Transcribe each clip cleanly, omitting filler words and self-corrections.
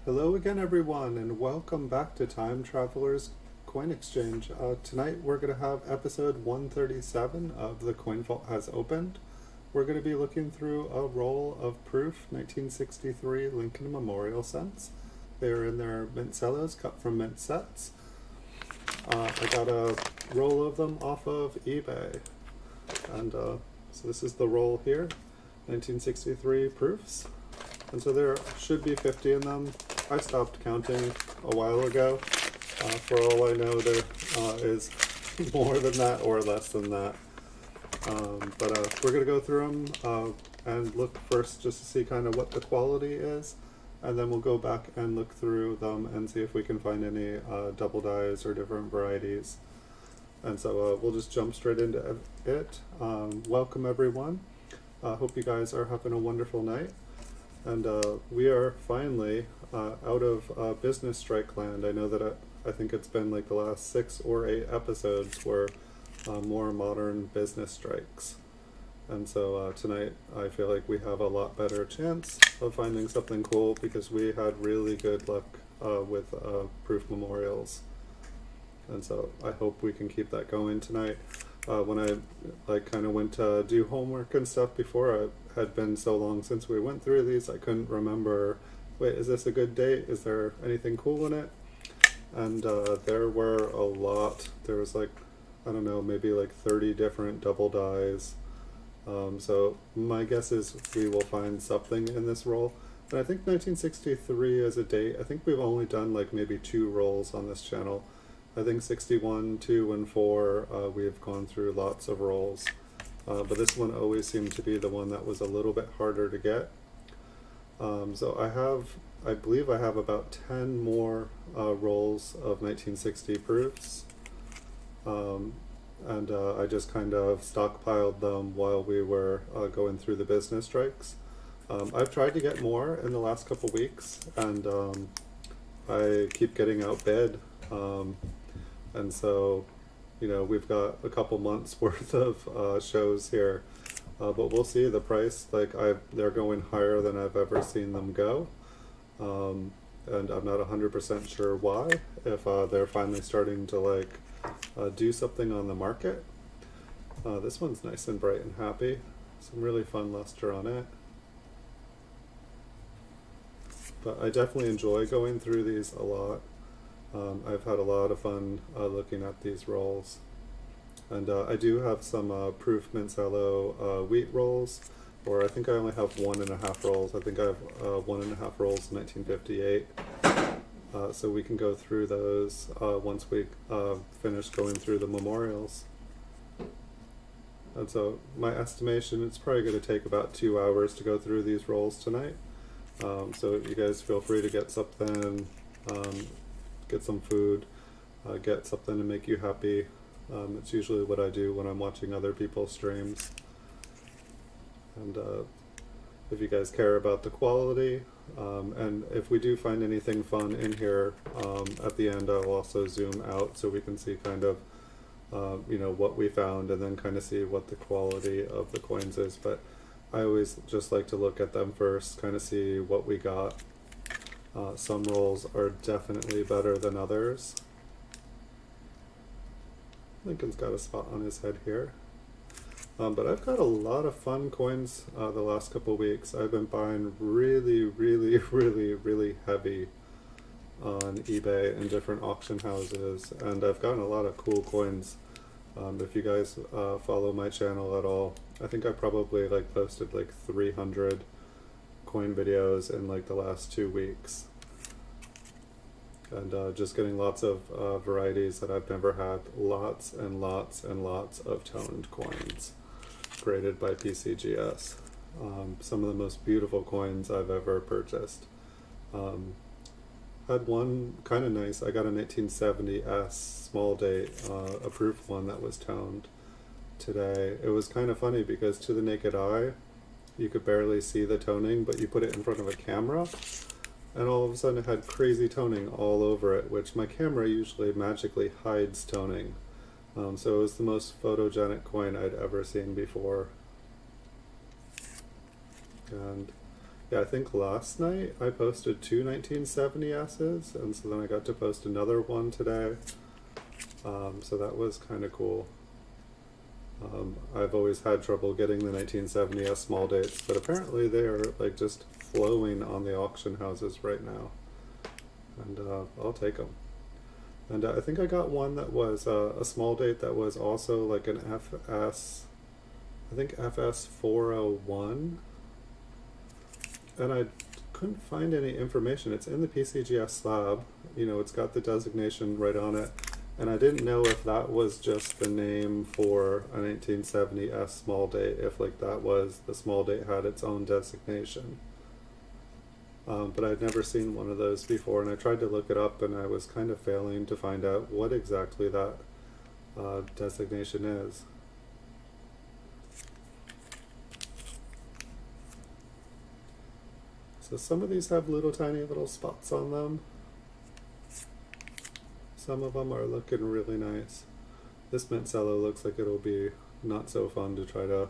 Hello again, everyone, and welcome back to Time Traveler's Coin Exchange. Tonight we're going to have episode 137 of The Coin Vault Has Opened. We're going to be looking through a roll of proof 1963 Lincoln Memorial cents. They're in their mint cellos, cut from mint sets. I got a roll of them off of eBay. And so this is the roll here, 1963 proofs. And so there should be 50 in them. I stopped counting a while ago. For all I know, there is more than that or less than that. But we're going to go through them and look first just to see kind of what the quality is. And then we'll go back and look through them and see if we can find any double dies or different varieties. And so we'll just jump straight into it. Welcome, everyone. Hope you guys are having a wonderful night. And we are finally out of business strike land. I know that I think it's been like the last 6 or 8 episodes were more modern business strikes. And so tonight I feel like we have a lot better chance of finding something cool because we had really good luck with proof memorials. And so I hope we can keep that going tonight. When I kind of went to do homework and stuff before, it had been so long since we went through these, I couldn't remember, wait, is this a good date? Is there anything cool in it? And there were a lot. There was like, I don't know, maybe like 30 different double dies. So my guess is we will find something in this roll. And I think 1963 as a date, I think we've only done like maybe 2 rolls on this channel. I think 61, 2, and 4, we have gone through lots of rolls. But this one always seemed to be the one that was a little bit harder to get. So I believe I have about 10 more rolls of 1960 proofs. And I just kind of stockpiled them while we were going through the business strikes. I've tried to get more in the last couple weeks, and I keep getting outbid. And so, you know, we've got a couple months worth of shows here, but we'll see the price. Like they're going higher than I've ever seen them go, and I'm not 100% sure why. If they're finally starting to like do something on the market. This one's nice and bright and happy. Some really fun luster on it. But I definitely enjoy going through these a lot. I've had a lot of fun looking at these rolls. And I do have some proof mint cello wheat rolls, or I think I only have 1.5 rolls. I think I have 1.5 rolls in 1958. So we can go through those once we finish going through the memorials. And so my estimation, it's probably going to take about 2 hours to go through these rolls tonight. So you guys feel free to get something, get some food, get something to make you happy. It's usually what I do when I'm watching other people's streams. And if you guys care about the quality, and if we do find anything fun in here, at the end I'll also zoom out so we can see kind of you know, what we found, and then kind of see what the quality of the coins is. But I always just like to look at them first, kind of see what we got. Some rolls are definitely better than others. Lincoln's got a spot on his head here. But I've got a lot of fun coins the last couple weeks. I've been buying really, really, really, really heavy on eBay and different auction houses, and I've gotten a lot of cool coins. If you guys follow my channel at all, I think I probably like posted like 300 coin videos in like the last 2 weeks. And just getting lots of varieties that I've never had. Lots and lots and lots of toned coins graded by PCGS. Some of the most beautiful coins I've ever purchased. Had one kind of nice, I got a 1970s small date, a proof one that was toned today. It was kind of funny because to the naked eye, you could barely see the toning, but you put it in front of a camera, and all of a sudden it had crazy toning all over it, which my camera usually magically hides toning. So it was the most photogenic coin I'd ever seen before. And Yeah, I think last night I posted two 1970S's, and so then I got to post another one today. So that was kind of cool. I've always had trouble getting the 1970S small dates, but apparently they are like just flowing on the auction houses right now, and I'll take them. And I think I got one that was a small date that was also like an FS, I think FS 401, and I couldn't find any information. It's in the PCGS slab, you know, it's got the designation right on it, and I didn't know if that was just the name for a 1970S small date, if like that was, the small date had its own designation. But I'd never seen one of those before, and I tried to look it up, and I was kind of failing to find out what exactly that designation is. So some of these have little tiny little spots on them. Some of them are looking really nice. This mint Cello looks like it'll be not so fun to try to,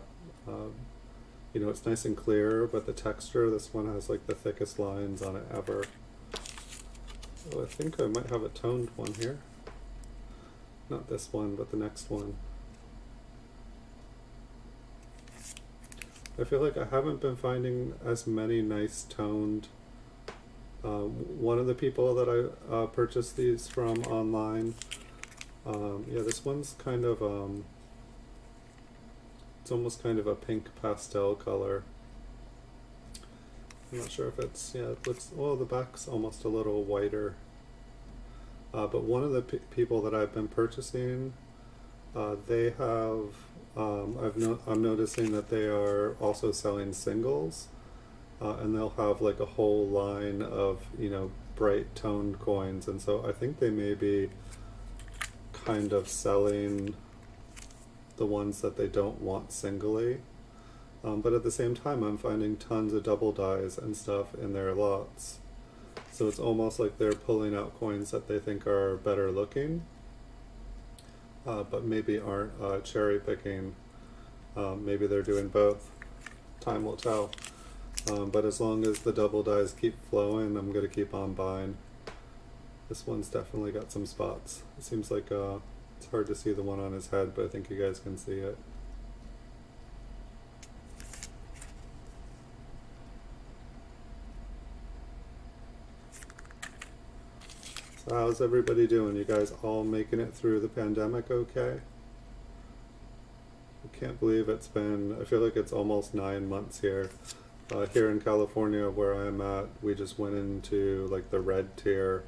you know, it's nice and clear, but the texture, this one has like the thickest lines on it ever. Oh, I think I might have a toned one here. Not this one, but the next one. I feel like I haven't been finding as many nice toned. One of the people that I purchased these from online, yeah, this one's kind of, it's almost kind of a pink pastel color. I'm not sure if it's, yeah, it looks, oh, the back's almost a little whiter. But one of the people that I've been purchasing, they have, I'm noticing that they are also selling singles, and they'll have like a whole line of, you know, bright toned coins, and so I think they may be kind of selling the ones that they don't want singly, but at the same time I'm finding tons of double dies and stuff in their lots, so it's almost like they're pulling out coins that they think are better looking, but maybe aren't cherry picking. Maybe they're doing both. Time will tell. But as long as the double dies keep flowing, I'm going to keep on buying. This one's definitely got some spots. It seems like it's hard to see the one on his head, but I think you guys can see it. So how's everybody doing? You guys all making it through the pandemic okay? I can't believe it's been, I feel like it's almost 9 months here. Here in California where I'm at, we just went into like the red tier.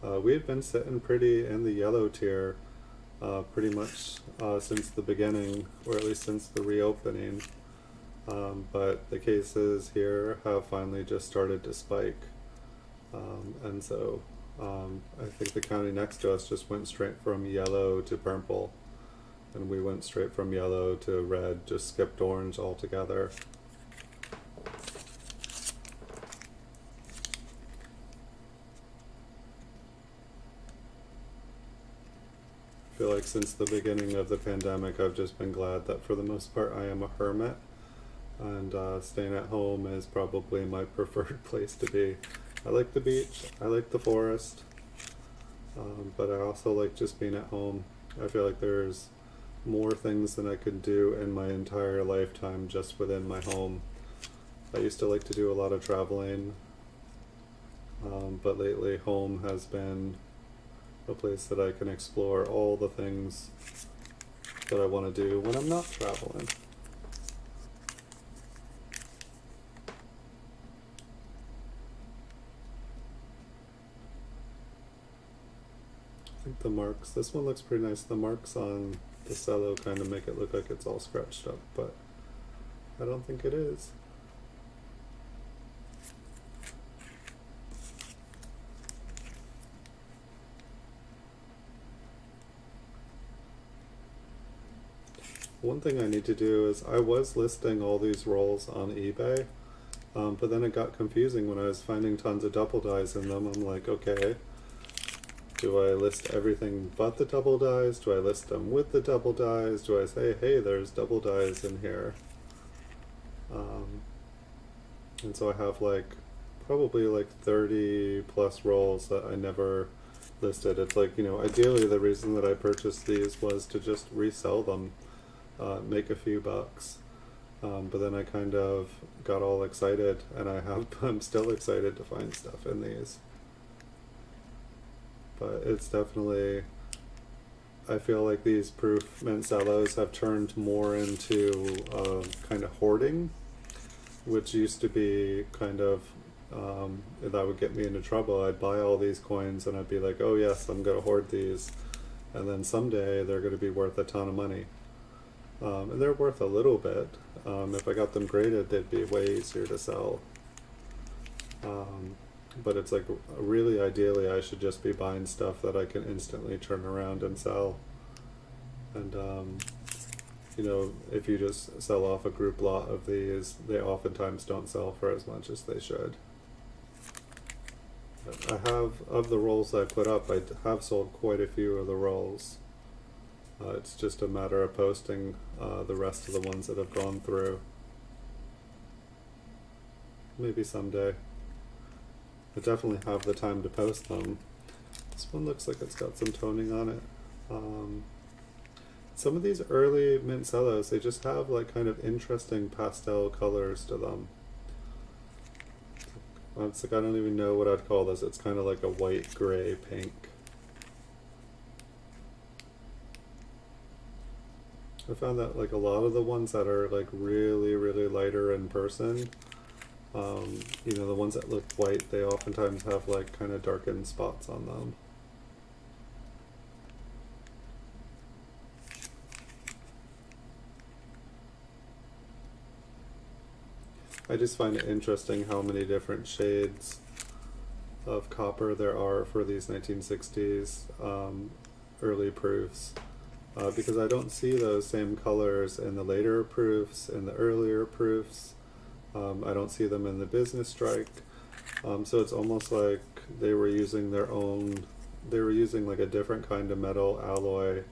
We had been sitting pretty in the yellow tier pretty much since the beginning, or at least since the reopening. But the cases here have finally just started to spike. And so I think the county next to us just went straight from yellow to purple. And we went straight from yellow to red, just skipped orange altogether. I feel like since the beginning of the pandemic, I've just been glad that for the most part I am a hermit, and staying at home is probably my preferred place to be. I like the beach, I like the forest, but I also like just being at home. I feel like there's more things than I could do in my entire lifetime just within my home. I used to like to do a lot of traveling, but lately home has been a place that I can explore all the things that I want to do when I'm not traveling. I think the marks, this one looks pretty nice. The marks on the cello kind of make it look like it's all scratched up, but I don't think it is. One thing I need to do is, I was listing all these rolls on eBay, but then it got confusing when I was finding tons of double dies in them. I'm like, okay, do I list everything but the double dies? Do I list them with the double dies? Do I say, hey, there's double dies in here? And so I have like probably like 30 plus rolls that I never listed. It's like, you know, ideally the reason that I purchased these was to just resell them, make a few bucks. But then I kind of got all excited, and I'm still excited to find stuff in these. But it's definitely, I feel like these proof mint cellos have turned more into kind of hoarding, which used to be kind of, that would get me into trouble. I'd buy all these coins and I'd be like, oh yes, I'm going to hoard these. And then someday they're going to be worth a ton of money. And they're worth a little bit. If I got them graded, they'd be way easier to sell. But it's like, really ideally I should just be buying stuff that I can instantly turn around and sell. And you know, if you just sell off a group lot of these, they oftentimes don't sell for as much as they should. But I have, of the rolls I put up, I have sold quite a few of the rolls. It's just a matter of posting the rest of the ones that have gone through. Maybe someday. I definitely have the time to post them. This one looks like it's got some toning on it. Some of these early mint cellos, they just have like kind of interesting pastel colors to them. It's like, I don't even know what I'd call this. It's kind of like a white, gray, pink. I found that like a lot of the ones that are like really, really lighter in person, you know, the ones that look white, they oftentimes have like kind of darkened spots on them. I just find it interesting how many different shades of copper there are for these 1960s early proofs. Because I don't see those same colors in the later proofs, in the earlier proofs. I don't see them in the business strike. So it's almost like they were using their own, they were using like a different kind of metal alloy.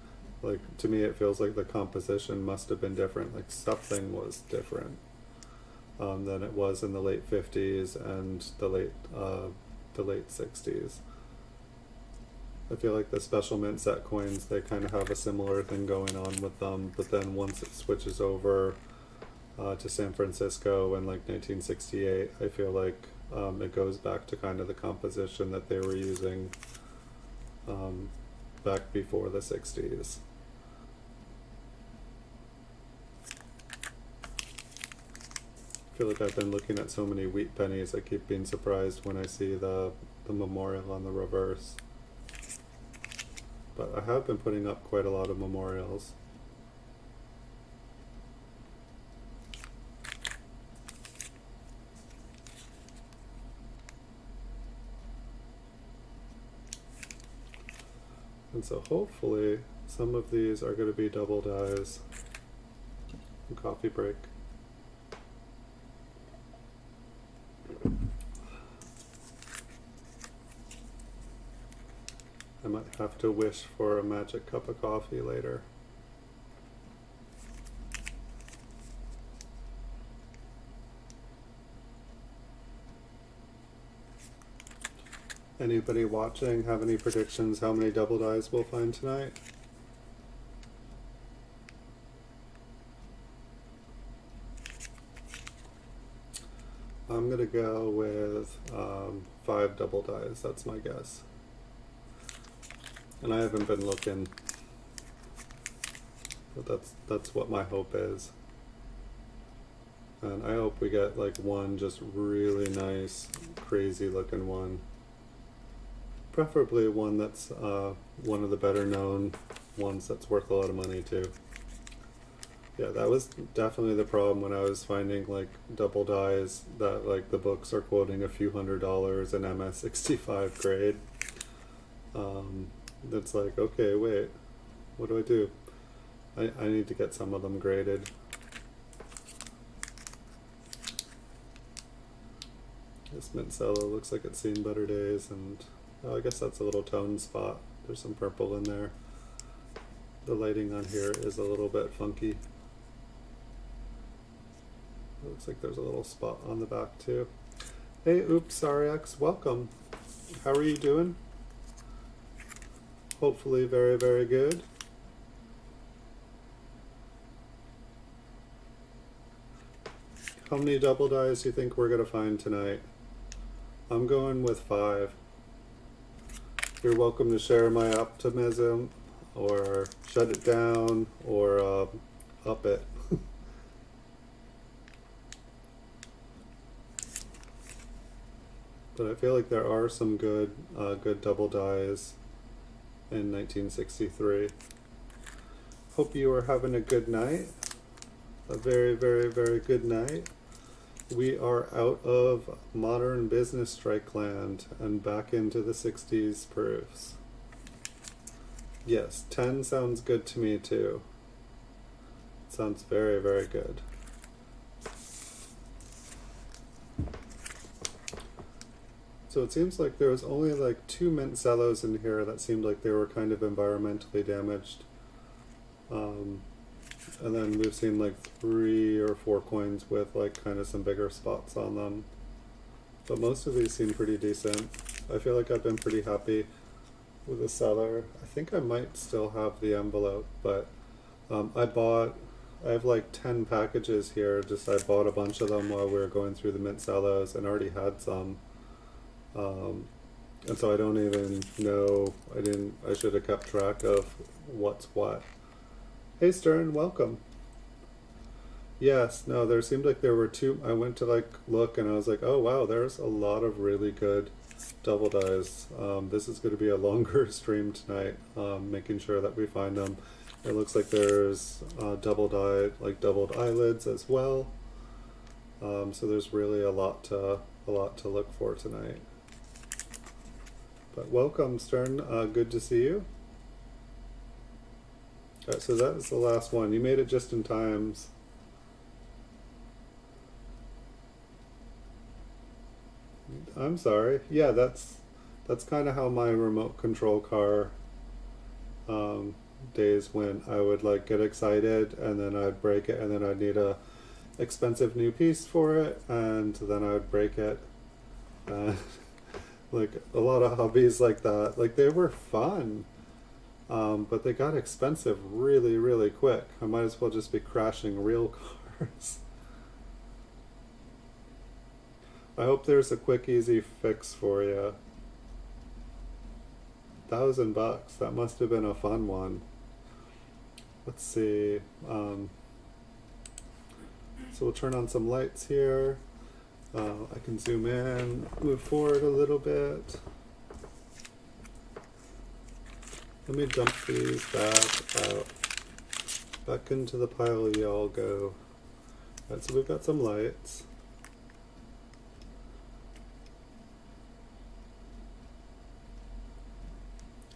Like, to me it feels like the composition must have been different, like something was different than it was in the late 50s and the late 60s. I feel like the special mint set coins, they kind of have a similar thing going on with them, but then once it switches over to San Francisco in like 1968, I feel like it goes back to kind of the composition that they were using back before the 60s. I feel like I've been looking at so many wheat pennies, I keep being surprised when I see the memorial on the reverse. But I have been putting up quite a lot of memorials. And so hopefully some of these are going to be double dies. Coffee break. I might have to wish for a magic cup of coffee later. Anybody watching have any predictions how many double dies we'll find tonight? I'm gonna go with 5 double dies, that's my guess. And I haven't been looking, but that's what my hope is. And I hope we get like one just really nice, crazy looking one. Preferably one that's one of the better known ones that's worth a lot of money too. Yeah, that was definitely the problem when I was finding like double dies that like the books are quoting a few $100s in MS65 grade. That's like, okay, wait, what do I do? I need to get some of them graded. This mint cello looks like it's seen better days, and I guess that's a little tone spot. There's some purple in there. The lighting on here is a little bit funky. It looks like there's a little spot on the back too. Hey, Oops RX, welcome. How are you doing? Hopefully very, very good. How many double dies do you think we're gonna find tonight? I'm going with 5. You're welcome to share my optimism, or shut it down, or up it. But I feel like there are some good double dies in 1963. Hope you are having a good night. A very, very, very good night. We are out of modern business strike land and back into the 60s proofs. Yes, 10 sounds good to me too. Sounds very, very good. So it seems like there was only like 2 mint cellos in here that seemed like they were kind of environmentally damaged. And then we've seen like 3 or 4 coins with like kind of some bigger spots on them. But most of these seem pretty decent. I feel like I've been pretty happy with the seller. I think I might still have the envelope, but I have like 10 packages here. I bought a bunch of them while we were going through the mint cellos and already had some. And so I don't even know, I should have kept track of what's what. Hey Stern, welcome. Yes, no, there seemed like there were 2, I went to like look and I was like, oh wow, there's a lot of really good double dies. This is going to be a longer stream tonight, making sure that we find them. It looks like there's double die, like doubled eyelids as well. So there's really a lot to look for tonight. But welcome, Stern. Good to see you. Alright, so that was the last one. You made it just in time. I'm sorry. Yeah, that's kind of how my remote control car days went. I would like get excited and then I'd break it and then I'd need a expensive new piece for it and then I would break it. Like a lot of hobbies like that, like they were fun, but they got expensive really, really quick. I might as well just be crashing real cars. I hope there's a quick, easy fix for you. $1,000, that must have been a fun one. Let's see. So we'll turn on some lights here. I can zoom in, move forward a little bit. Let me dump these back out. Back into the pile y'all go. Alright, so we've got some lights.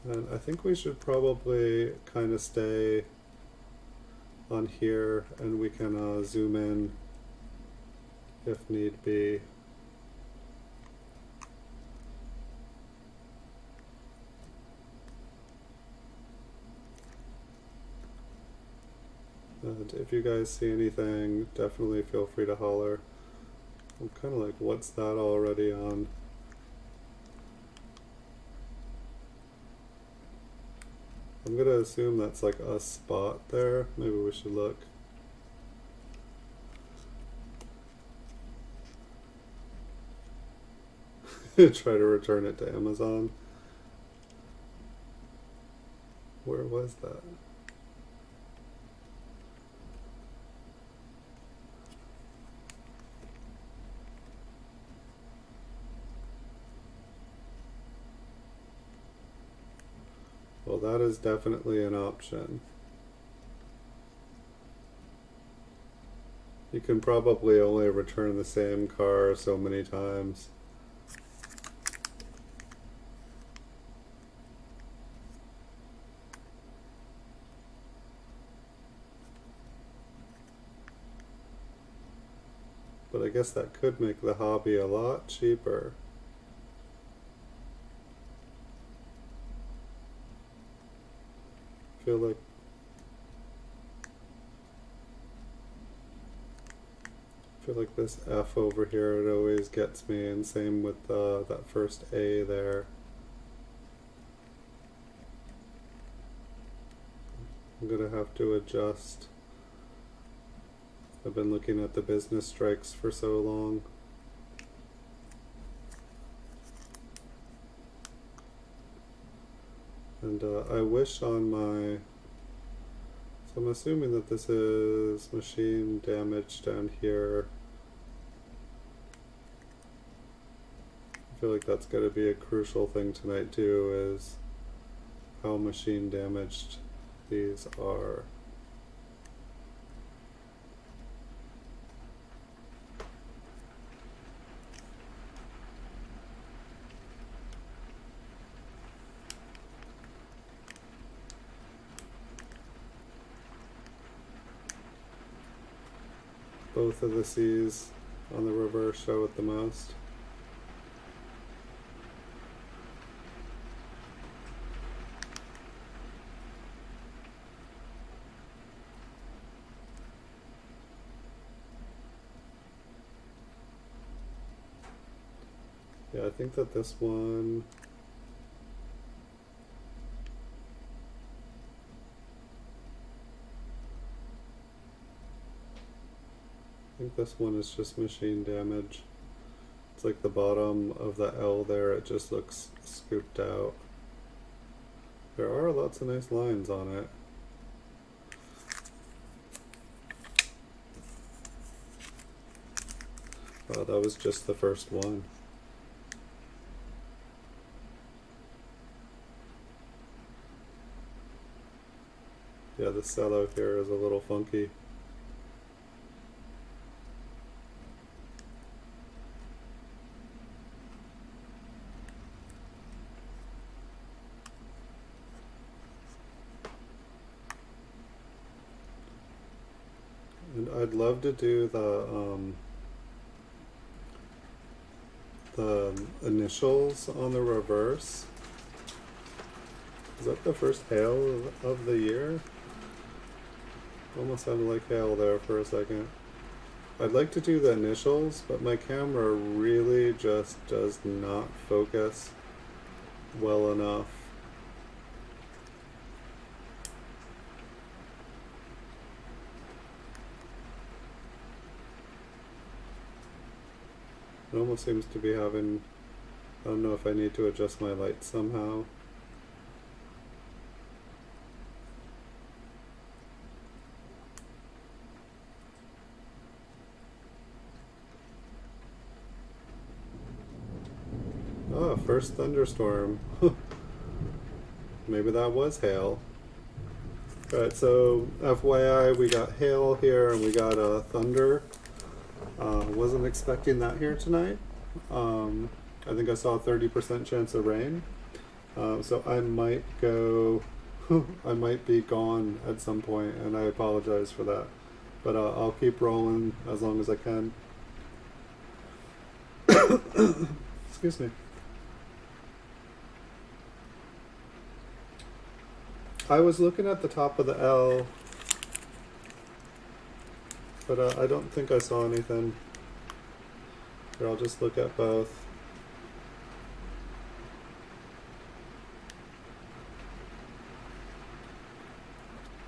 And I think we should probably kind of stay on here and we can zoom in if need be. And if you guys see anything, definitely feel free to holler. I'm kind of like, what's that already on? I'm gonna assume that's like a spot there. Maybe we should look. Try to return it to Amazon. Where was that? Well, that is definitely an option. You can probably only return the same car so many times. But I guess that could make the hobby a lot cheaper. I feel like this F over here, it always gets me, and same with that first A there. I'm gonna have to adjust. I've been looking at the business strikes for so long. And I wish on my, so I'm assuming that this is machine damage down here. I feel like that's going to be a crucial thing tonight too, is how machine damaged these are. Both of the C's on the reverse show it the most. Yeah, I think that this one, I think this one is just machine damage. It's like the bottom of the L there, it just looks scooped out. There are lots of nice lines on it. Wow, that was just the first one. Yeah, the cello here is a little funky. And I'd love to do the initials on the reverse. Is that the first hail of the year? Almost sounded like hail there for a second. I'd like to do the initials, but my camera really just does not focus well enough. It almost seems to be having, I don't know if I need to adjust my light somehow. Oh, first thunderstorm. Maybe that was hail. Alright, so FYI, we got hail here and we got thunder. Wasn't expecting that here tonight. I think I saw a 30% chance of rain. So I might go, I might be gone at some point, and I apologize for that. But I'll keep rolling as long as I can. Excuse me. I was looking at the top of the L, but I don't think I saw anything. Here, I'll just look at both.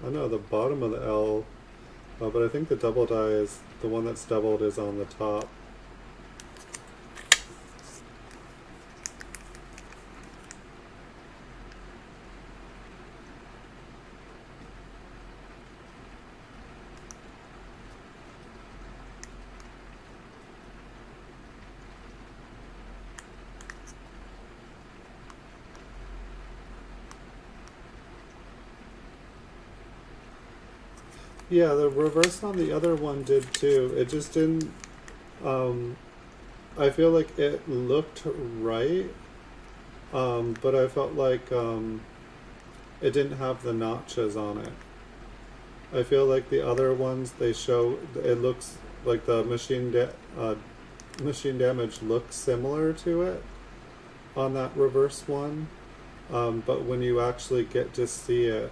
I know the bottom of the L, but I think the double die is, the one that's doubled is on the top. Yeah, the reverse on the other one did too. It just didn't, I feel like it looked right, but I felt like it didn't have the notches on it. I feel like the other ones, they show, it looks like the machine damage looks similar to it on that reverse one, but when you actually get to see it,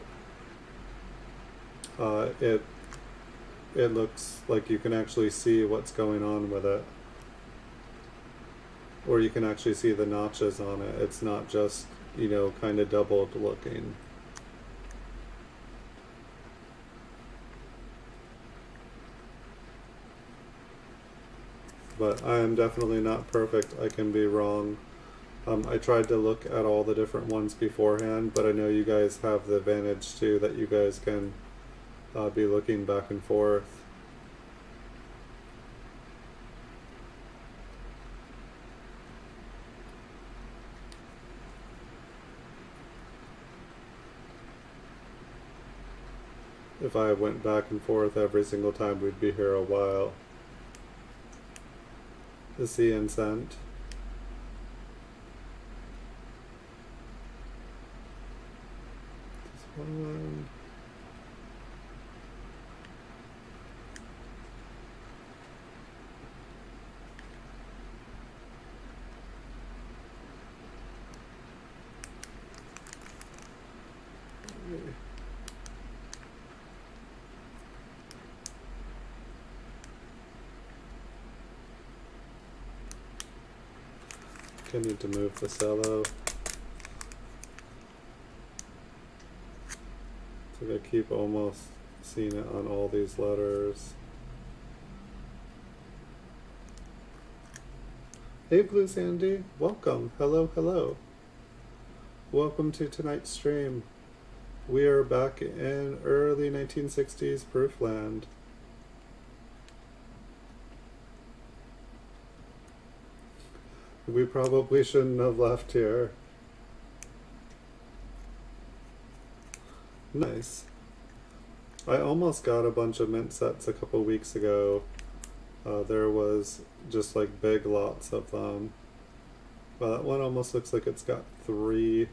it looks like you can actually see what's going on with it. Or you can actually see the notches on it. It's not just, you know, kind of doubled looking. But I am definitely not perfect. I can be wrong. I tried to look at all the different ones beforehand, but I know you guys have the advantage too that you guys can be looking back and forth. If I went back and forth every single time, we'd be here a while. The sea and scent. This one. I need to move the cello. So I keep almost seeing it on all these letters. Hey Blue Sandy, welcome. Hello, hello. Welcome to tonight's stream. We are back in early 1960s Proofland. We probably shouldn't have left here. Nice. I almost got a bunch of mint sets a couple weeks ago. There was just like big lots of them. Well, that one almost looks like it's got 3.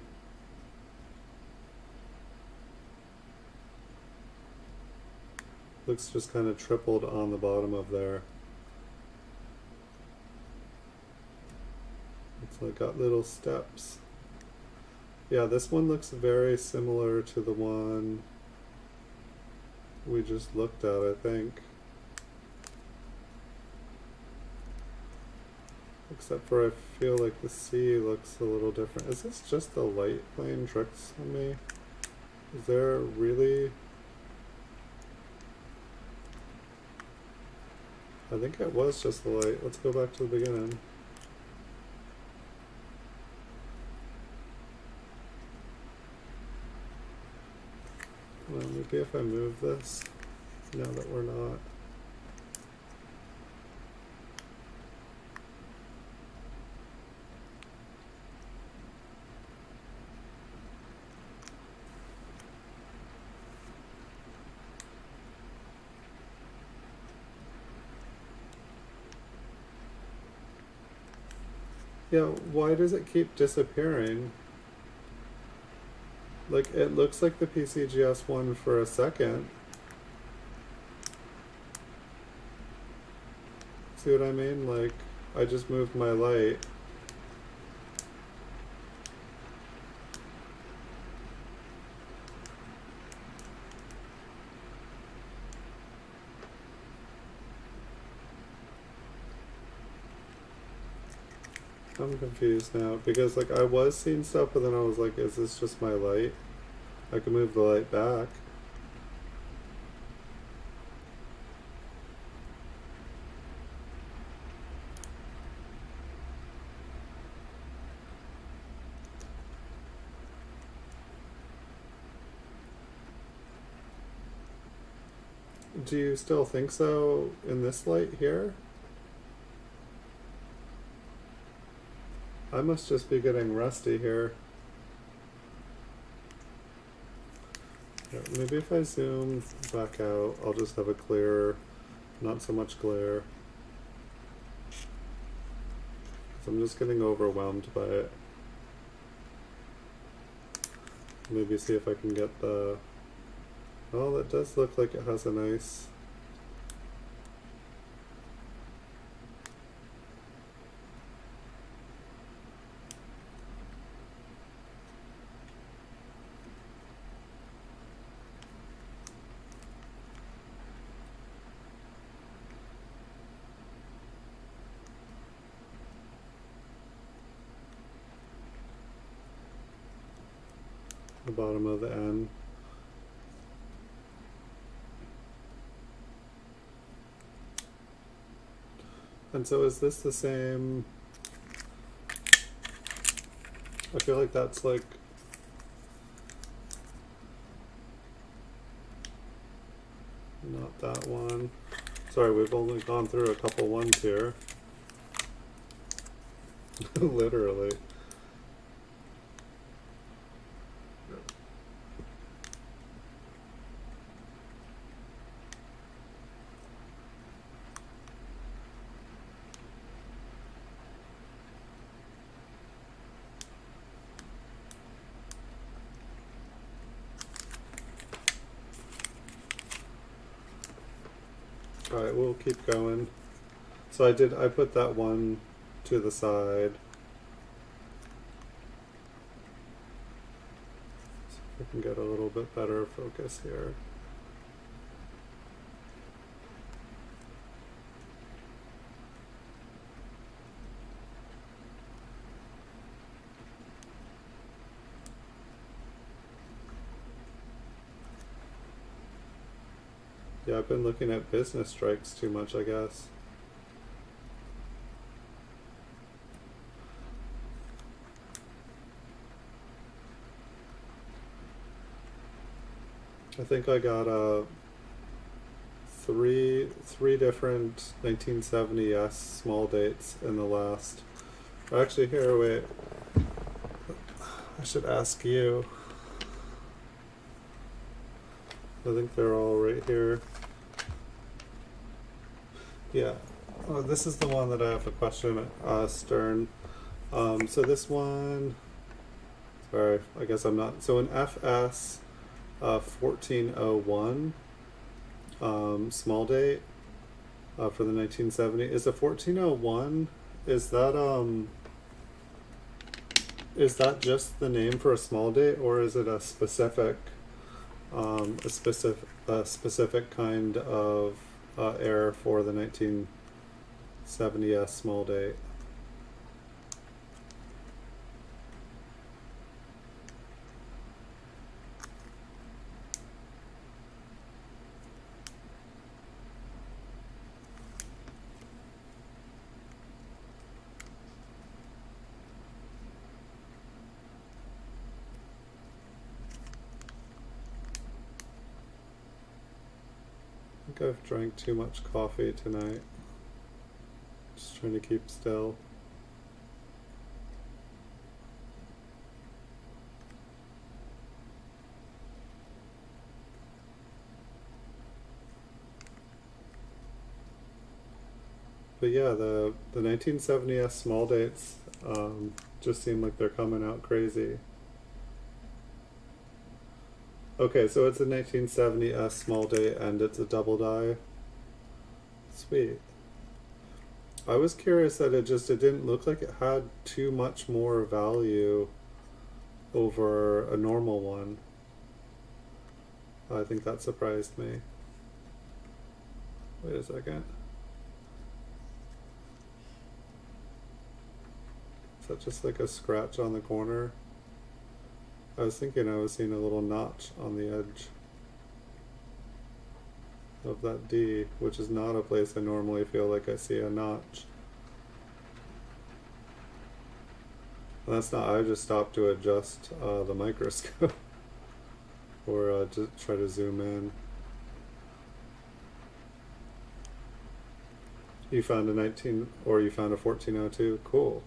Looks just kind of tripled on the bottom of there. It's like got little steps. Yeah, this one looks very similar to the one we just looked at, I think. Except for I feel like the sea looks a little different. Is this just the light playing tricks on me? Is there really... I think it was just the light. Let's go back to the beginning. Well, maybe if I move this, now that we're not. Yeah, why does it keep disappearing? Like, it looks like the PCGS one for a second. See what I mean? Like, I just moved my light. I'm confused now, because like I was seeing stuff, but then I was like, is this just my light? I can move the light back. Do you still think so in this light here? I must just be getting rusty here. Yeah, maybe if I zoom back out, I'll just have a clearer, not so much glare. So I'm just getting overwhelmed by it. Maybe see if I can get the... Oh, that does look like it has a nice... the bottom of the N. And so is this the same? I feel like that's like not that one. Sorry, we've only gone through a couple ones here. Literally. Alright, we'll keep going. So I put that one to the side. See if we can get a little bit better focus here. Yeah, I've been looking at business strikes too much, I guess. I think I got three different 1970s small dates in the last. Actually, here, wait. I should ask you. I think they're all right here. Yeah. Oh, this is the one that I have a question, Stern. So this one, sorry, I guess I'm not. So in FS 1401, small date for the 1970, is the 1401, is that just the name for a small date, or is it a specific kind of error for the 1970s small date? I think I've drank too much coffee tonight. Just trying to keep still. But yeah, the 1970s small dates just seem like they're coming out crazy. Okay, so it's a 1970s small date and it's a double die. Sweet. I was curious that it didn't look like it had too much more value over a normal one. I think that surprised me. Wait a second. Is that just like a scratch on the corner? I was thinking I was seeing a little notch on the edge of that D, which is not a place I normally feel like I see a notch. And that's not, I just stopped to adjust the microscope or to try to zoom in. You found a 19, or you found a 1402, cool.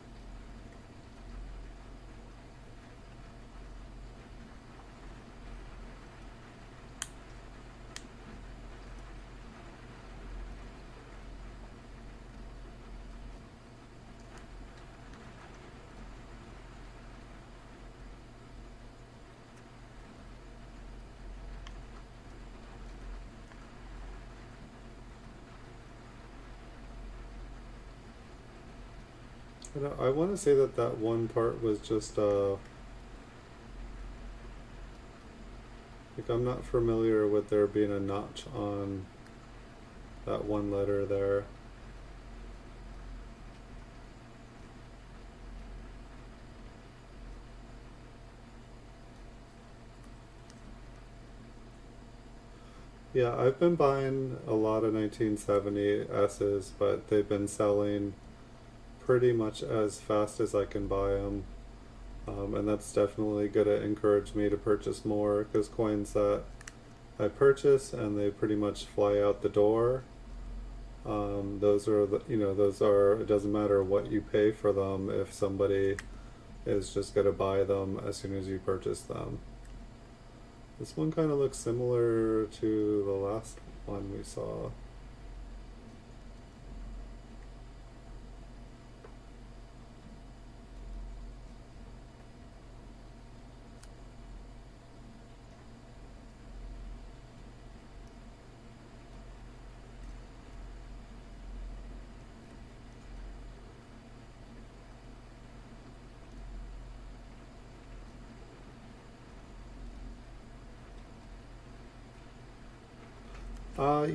I want to say that that one part was just like, I'm not familiar with there being a notch on that one letter there. Yeah, I've been buying a lot of 1970 S's, but they've been selling pretty much as fast as I can buy them. And that's definitely going to encourage me to purchase more because coins that I purchase and they pretty much fly out the door. Those are those are, it doesn't matter what you pay for them if somebody is just going to buy them as soon as you purchase them. This one kind of looks similar to the last one we saw.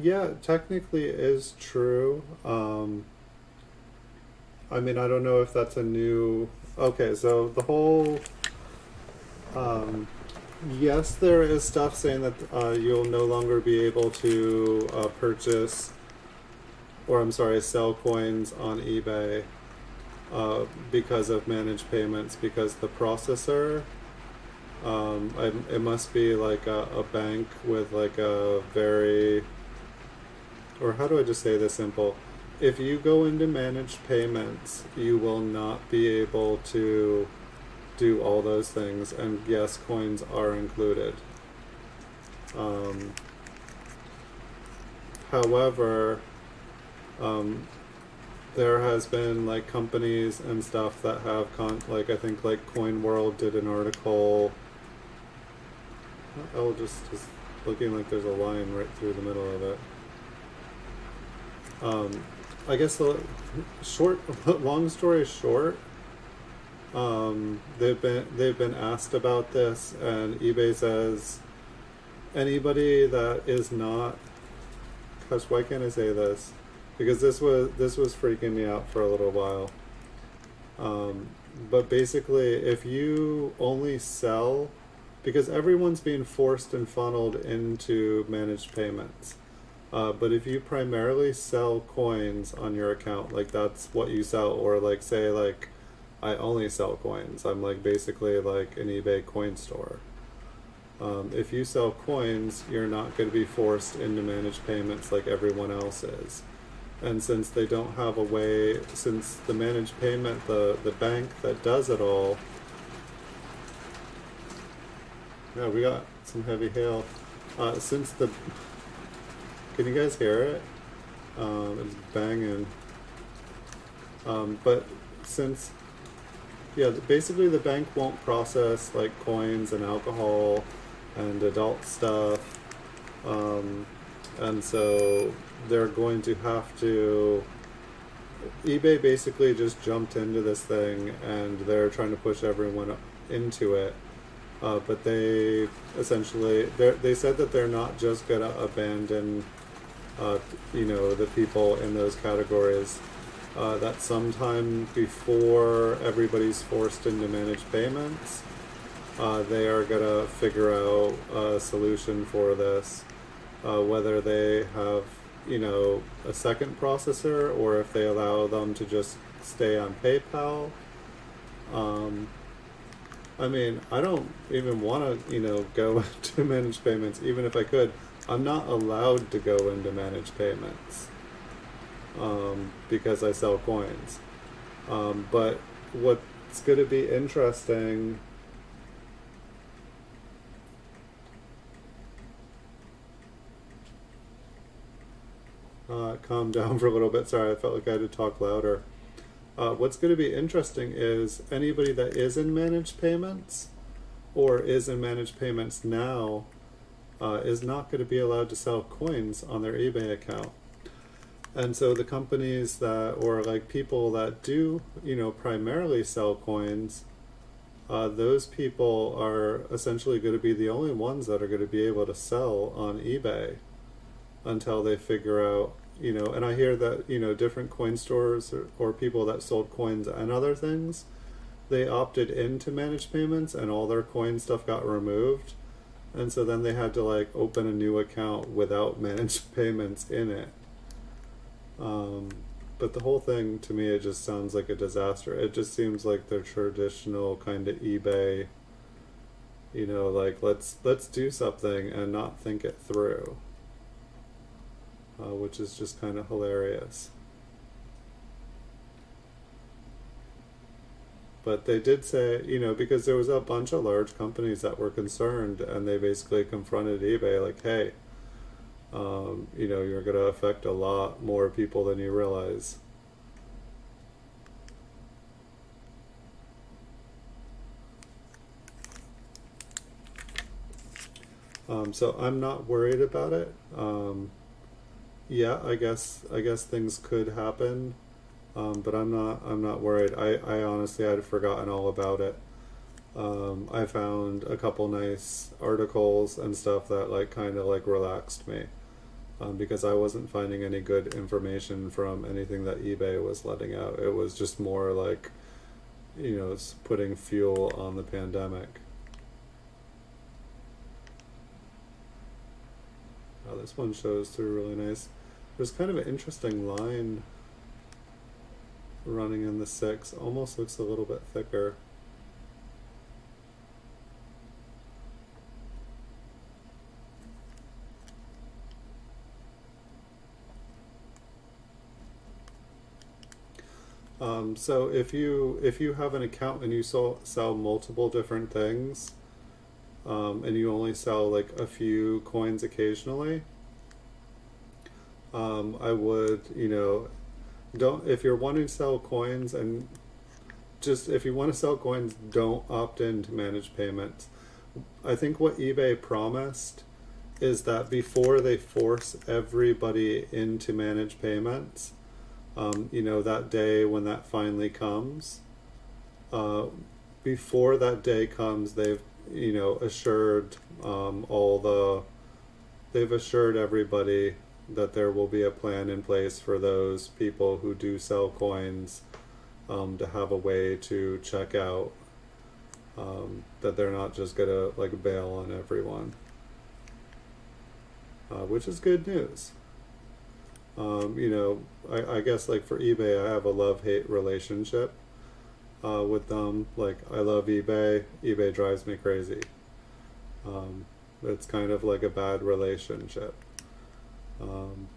Yeah, technically it is true. I mean, I don't know if that's a new. Okay, so the whole. Um, yes, there is stuff saying that you'll no longer be able to purchase, or I'm sorry, sell coins on eBay because of managed payments, because the processor. It must be like a bank with like a very, or how do I just say this simple? If you go into managed payments, you will not be able to do all those things, and yes, coins are included. Um, However, um, there has been like companies and stuff that have like I think like Coin World did an article. Oh, just looking like there's a line right through the middle of it. I guess the short, long story short, they've been asked about this, and eBay says anybody that is not. Gosh, why can't I say this? Because this was freaking me out for a little while. But basically, if you only sell, because everyone's being forced and funneled into managed payments. But if you primarily sell coins on your account, like that's what you sell, or like say like I only sell coins. I'm like basically like an eBay coin store. If you sell coins, you're not going to be forced into managed payments like everyone else is. And since they don't have a way, since the managed payment, the bank that does it all, yeah, we got some heavy hail. Since the, can you guys hear it? It's banging. But since, yeah, basically the bank won't process like coins and alcohol and adult stuff. And so they're going to have to. eBay basically just jumped into this thing and they're trying to push everyone into it. But they essentially, they said that they're not just going to abandon, the people in those categories. That sometime before everybody's forced into managed payments, they are going to figure out a solution for this. Whether they have, a second processor or if they allow them to just stay on PayPal. I mean, I don't even want to, go into managed payments, even if I could. I'm not allowed to go into managed payments because I sell coins. But what's going to be interesting. Calm down for a little bit. Sorry, I felt like I had to talk louder. What's going to be interesting is anybody that is in managed payments or is in managed payments now is not going to be allowed to sell coins on their eBay account. And so the companies that, or like people that do, primarily sell coins, those people are essentially going to be the only ones that are going to be able to sell on eBay until they figure out, and I hear that, different coin stores or people that sold coins and other things, they opted into managed payments and all their coin stuff got removed. And so then they had to like open a new account without managed payments in it. But the whole thing, to me, it just sounds like a disaster. It just seems like their traditional kind of eBay, you know, like let's do something and not think it through, which is just kind of hilarious. But they did say, you know, because there was a bunch of large companies that were concerned, and they basically confronted eBay like, hey, you know, you're going to affect a lot more people than you realize. So I'm not worried about it. Yeah, I guess things could happen, but I'm not worried. I honestly had forgotten all about it. I found a couple nice articles and stuff that like kind of like relaxed me, because I wasn't finding any good information from anything that eBay was letting out. It was just more like, you know, it's putting fuel on the pandemic. This one shows through really nice. There's kind of an interesting line running in the 6. Almost looks a little bit thicker. So if you have an account and you sell multiple different things, and you only sell like a few coins occasionally, I would, you know, don't, if you're wanting to sell coins, and just if you want to sell coins, don't opt in to manage payments. I think what eBay promised is that before they force everybody into managed payments, you know, that day when that finally comes, before that day comes, they've, you know, assured they've assured everybody that there will be a plan in place for those people who do sell coins, to have a way to check out, that they're not just gonna like bail on everyone, which is good news. You know, I guess like for eBay, I have a love-hate relationship with them. Like, I love eBay. eBay drives me crazy. It's kind of like a bad relationship.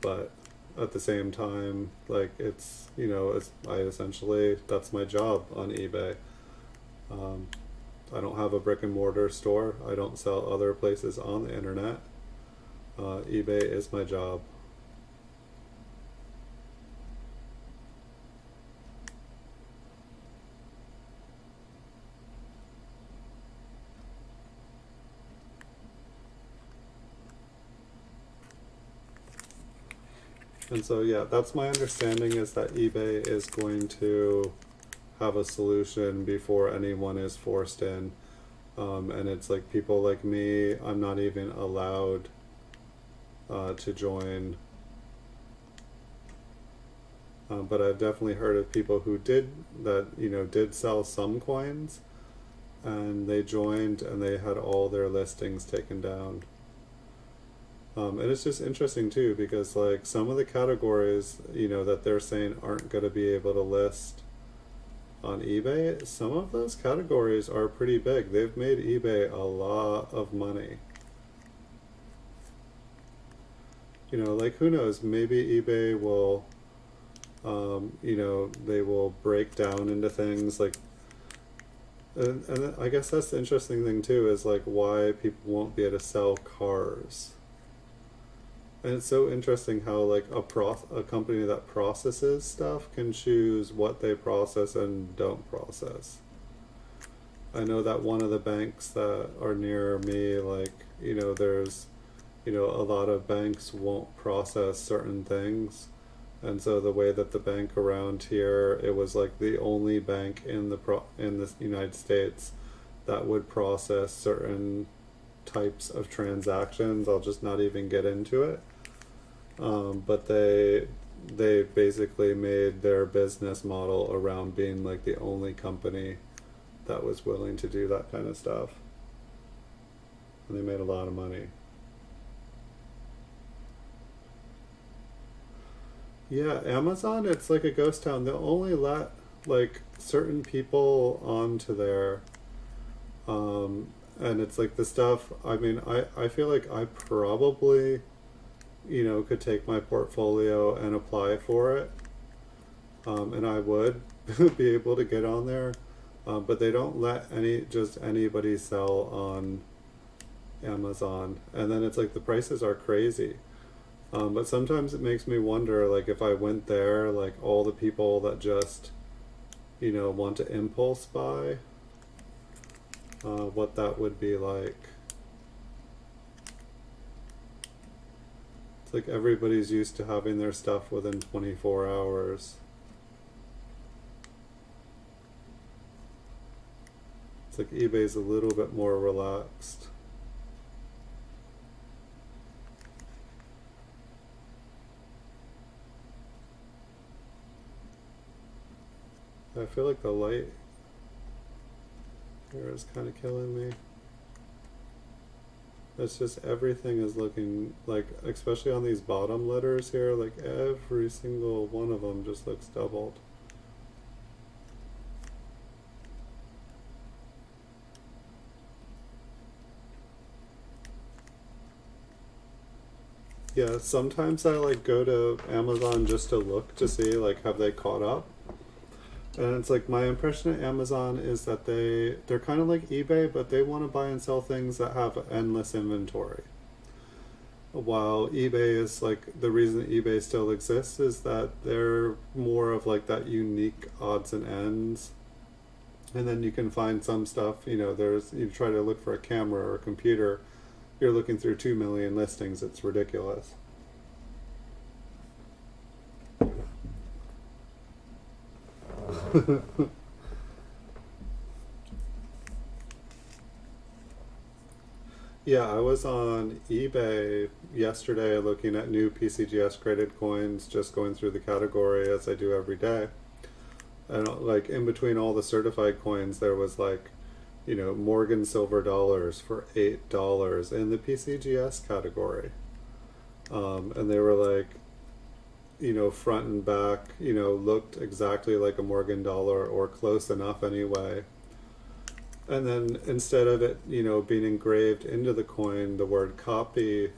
But at the same time, like, it's, you know, that's my job on eBay. I don't have a brick and mortar store. I don't sell other places on the internet. eBay is my job. And so, yeah, that's my understanding, is that eBay is going to have a solution before anyone is forced in. And it's like people like me, I'm not even allowed to join. But I've definitely heard of people who did sell some coins, and they joined and they had all their listings taken down. And it's just interesting too, because like some of the categories, you know, that they're saying aren't going to be able to list on eBay, some of those categories are pretty big. They've made eBay a lot of money. You know, like, who knows, maybe eBay will, you know, they will break down into things like, and I guess that's the interesting thing too, is like why people won't be able to sell cars. And it's so interesting how like a company that processes stuff can choose what they process and don't process. I know that one of the banks that are near me, like, you know, there's, you know, a lot of banks won't process certain things. And so the way that the bank around here, it was like the only bank in the United States that would process certain types of transactions. I'll just not even get into it. But they basically made their business model around being like the only company that was willing to do that kind of stuff. and they made a lot of money. Yeah, Amazon, it's like a ghost town. They'll only let like certain people onto there. And it's like the stuff, I mean, I feel like I probably, could take my portfolio and apply for it. And I would be able to get on there. But they don't let just anybody sell on Amazon. And then it's like the prices are crazy. But sometimes it makes me wonder, like, if I went there, like, all the people that just, want to impulse buy, what that would be like. It's like everybody's used to having their stuff within 24 hours. It's like eBay's a little bit more relaxed. I feel like the light here is kind of killing me. It's just everything is looking like, especially on these bottom letters here, like every single one of them just looks doubled. Yeah, sometimes I like go to Amazon just to look to see like have they caught up. And it's like my impression of Amazon is that they're kind of like eBay, but they want to buy and sell things that have endless inventory. While eBay is like, the reason eBay still exists is that they're more of like that unique odds and ends. And then you can find some stuff, you try to look for a camera or a computer, you're looking through 2 million listings, it's ridiculous. Yeah, I was on eBay yesterday looking at new PCGS graded coins, just going through the category as I do every day. And like in between all the certified coins, there was like, Morgan silver dollars for $8 in the PCGS category. And they were like, front and back, looked exactly like a Morgan dollar or close enough anyway. And then instead of it, being engraved into the coin, the word copy,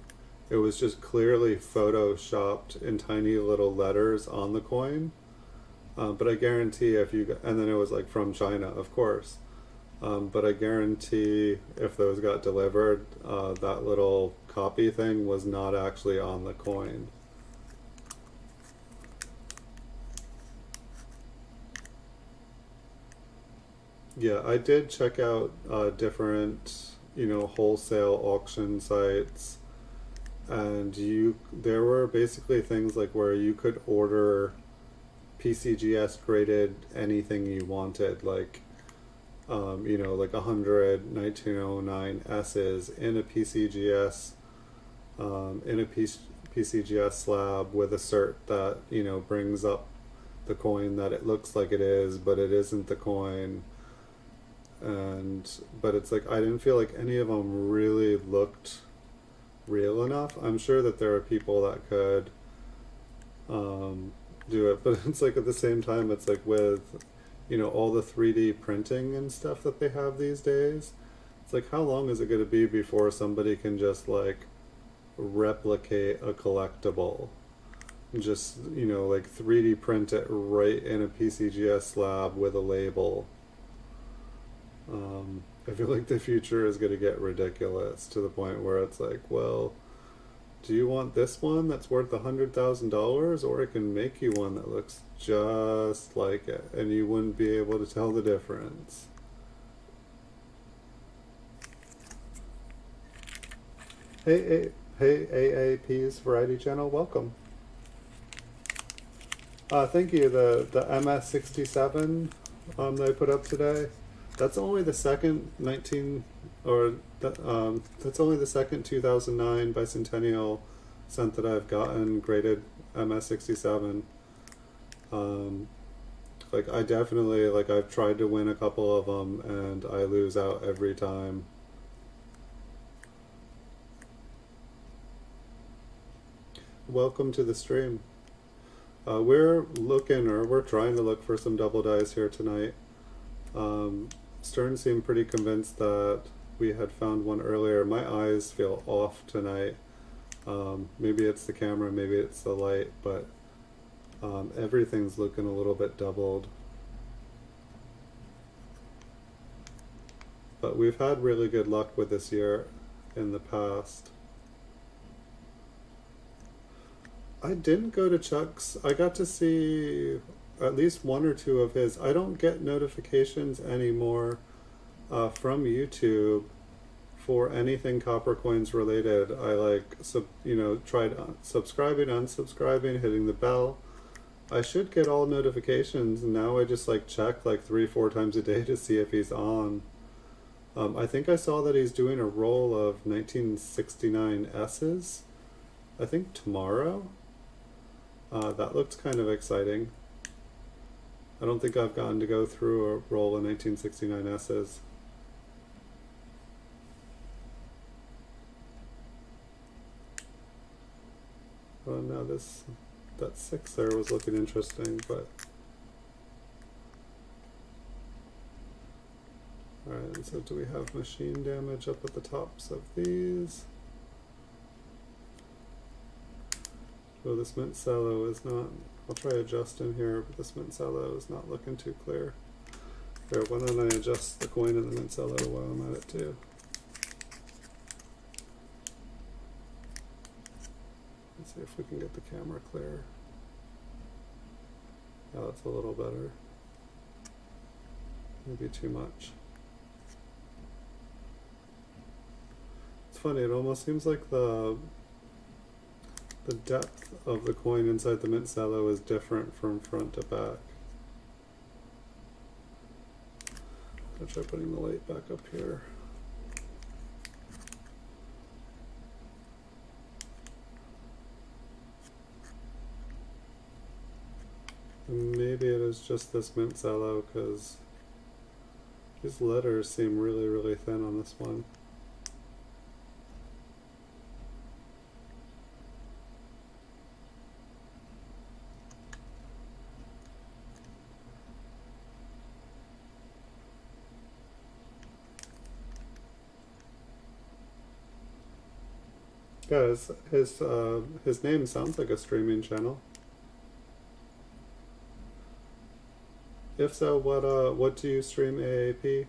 it was just clearly photoshopped in tiny little letters on the coin. But I guarantee and then it was like from China, of course. But I guarantee if those got delivered, that little copy thing was not actually on the coin. Yeah, I did check out different, wholesale auction sites, and there were basically things like where you could order PCGS graded anything you wanted, like, like 100 1909 S's in a PCGS, PCGS slab with a cert that, brings up the coin that it looks like it is, but it isn't the coin. But it's like I didn't feel like any of them really looked real enough. I'm sure that there are people that could do it, but it's like at the same time, it's like with all the 3D printing and stuff that they have these days, it's like how long is it going to be before somebody can just like replicate a collectible, just like 3D print it right in a PCGS slab with a label. I feel like the future is going to get ridiculous to the point where it's like, well, do you want this one that's worth $100,000, or it can make you one that looks just like it, and you wouldn't be able to tell the difference. Hey, AAP's Variety Channel, welcome. Thank you. The MS67 that I put up today. That's only the second that's only the second 2009 bicentennial cent that I've gotten graded MS67. Like I definitely, like I've tried to win a couple of them and I lose out every time. welcome to the stream. We're trying to look for some double dies here tonight. Stern seemed pretty convinced that we had found one earlier. My eyes feel off tonight. Maybe it's the camera, maybe it's the light, but everything's looking a little bit doubled. But we've had really good luck with this year in the past. I didn't go to Chuck's. I got to see at least one or two of his. I don't get notifications anymore from YouTube for anything Copper Coins related. I tried subscribing, unsubscribing, hitting the bell. I should get all notifications, and now I just check 3-4 times a day to see if he's on. I think I saw that he's doing a roll of 1969 S's, I think tomorrow. That looks kind of exciting. I don't think I've gotten to go through a roll of 1969 S's. Oh, now that 6 there was looking interesting, but alright, so do we have machine damage up at the tops of these? Oh, this mint cello is not, I'll try adjusting here, but this mint cello is not looking too clear. Here, why don't I adjust the coin in the mint cello while I'm at it too? Let's see if we can get the camera clear. Yeah, that's a little better. Maybe too much. It's funny, it almost seems like the depth of the coin inside the mint cello is different from front to back. I'll try putting the light back up here. Maybe it is just this mint cello, because these letters seem really, really thin on this one. Yeah, his name sounds like a streaming channel. If so, what do you stream AAP?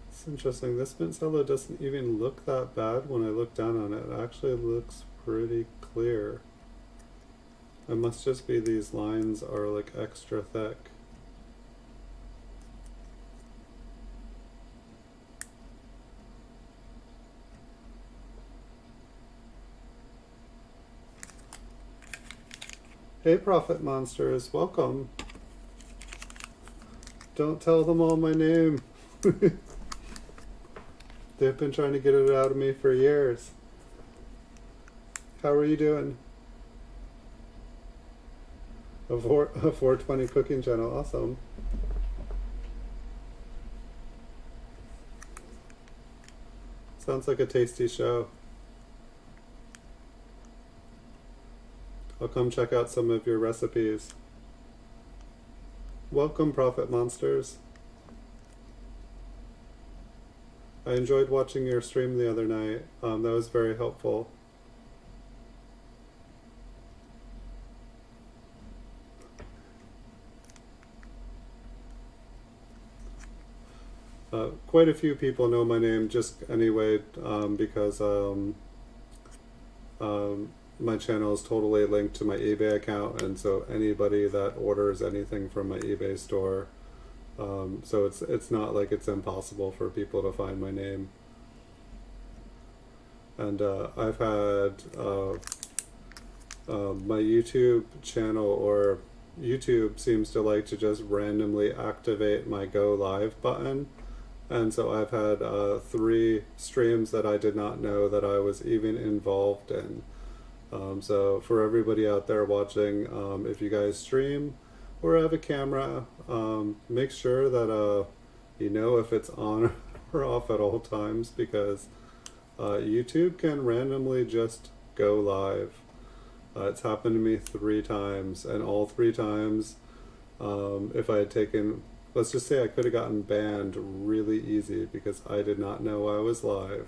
It's interesting. This mint cello doesn't even look that bad when I look down on it. It actually looks pretty clear. It must just be these lines are extra thick. Hey Prophet Monsters, welcome. Don't tell them all my name. They've been trying to get it out of me for years. How are you doing? A 420 cooking channel, awesome. Sounds like a tasty show. I'll come check out some of your recipes. Welcome, Prophet Monsters. I enjoyed watching your stream the other night. That was very helpful. Quite a few people know my name just anyway, because my channel is totally linked to my eBay account, and so anybody that orders anything from my eBay store, so it's not like it's impossible for people to find my name. And I've had my YouTube channel, or YouTube seems to like to just randomly activate my go live button, and so I've had 3 streams that I did not know that I was even involved in. So for everybody out there watching, if you guys stream or have a camera, make sure that you know if it's on or off at all times, because YouTube can randomly just go live. It's happened to me 3 times, and all 3 times, if I had taken, let's just say I could have gotten banned really easy because I did not know I was live.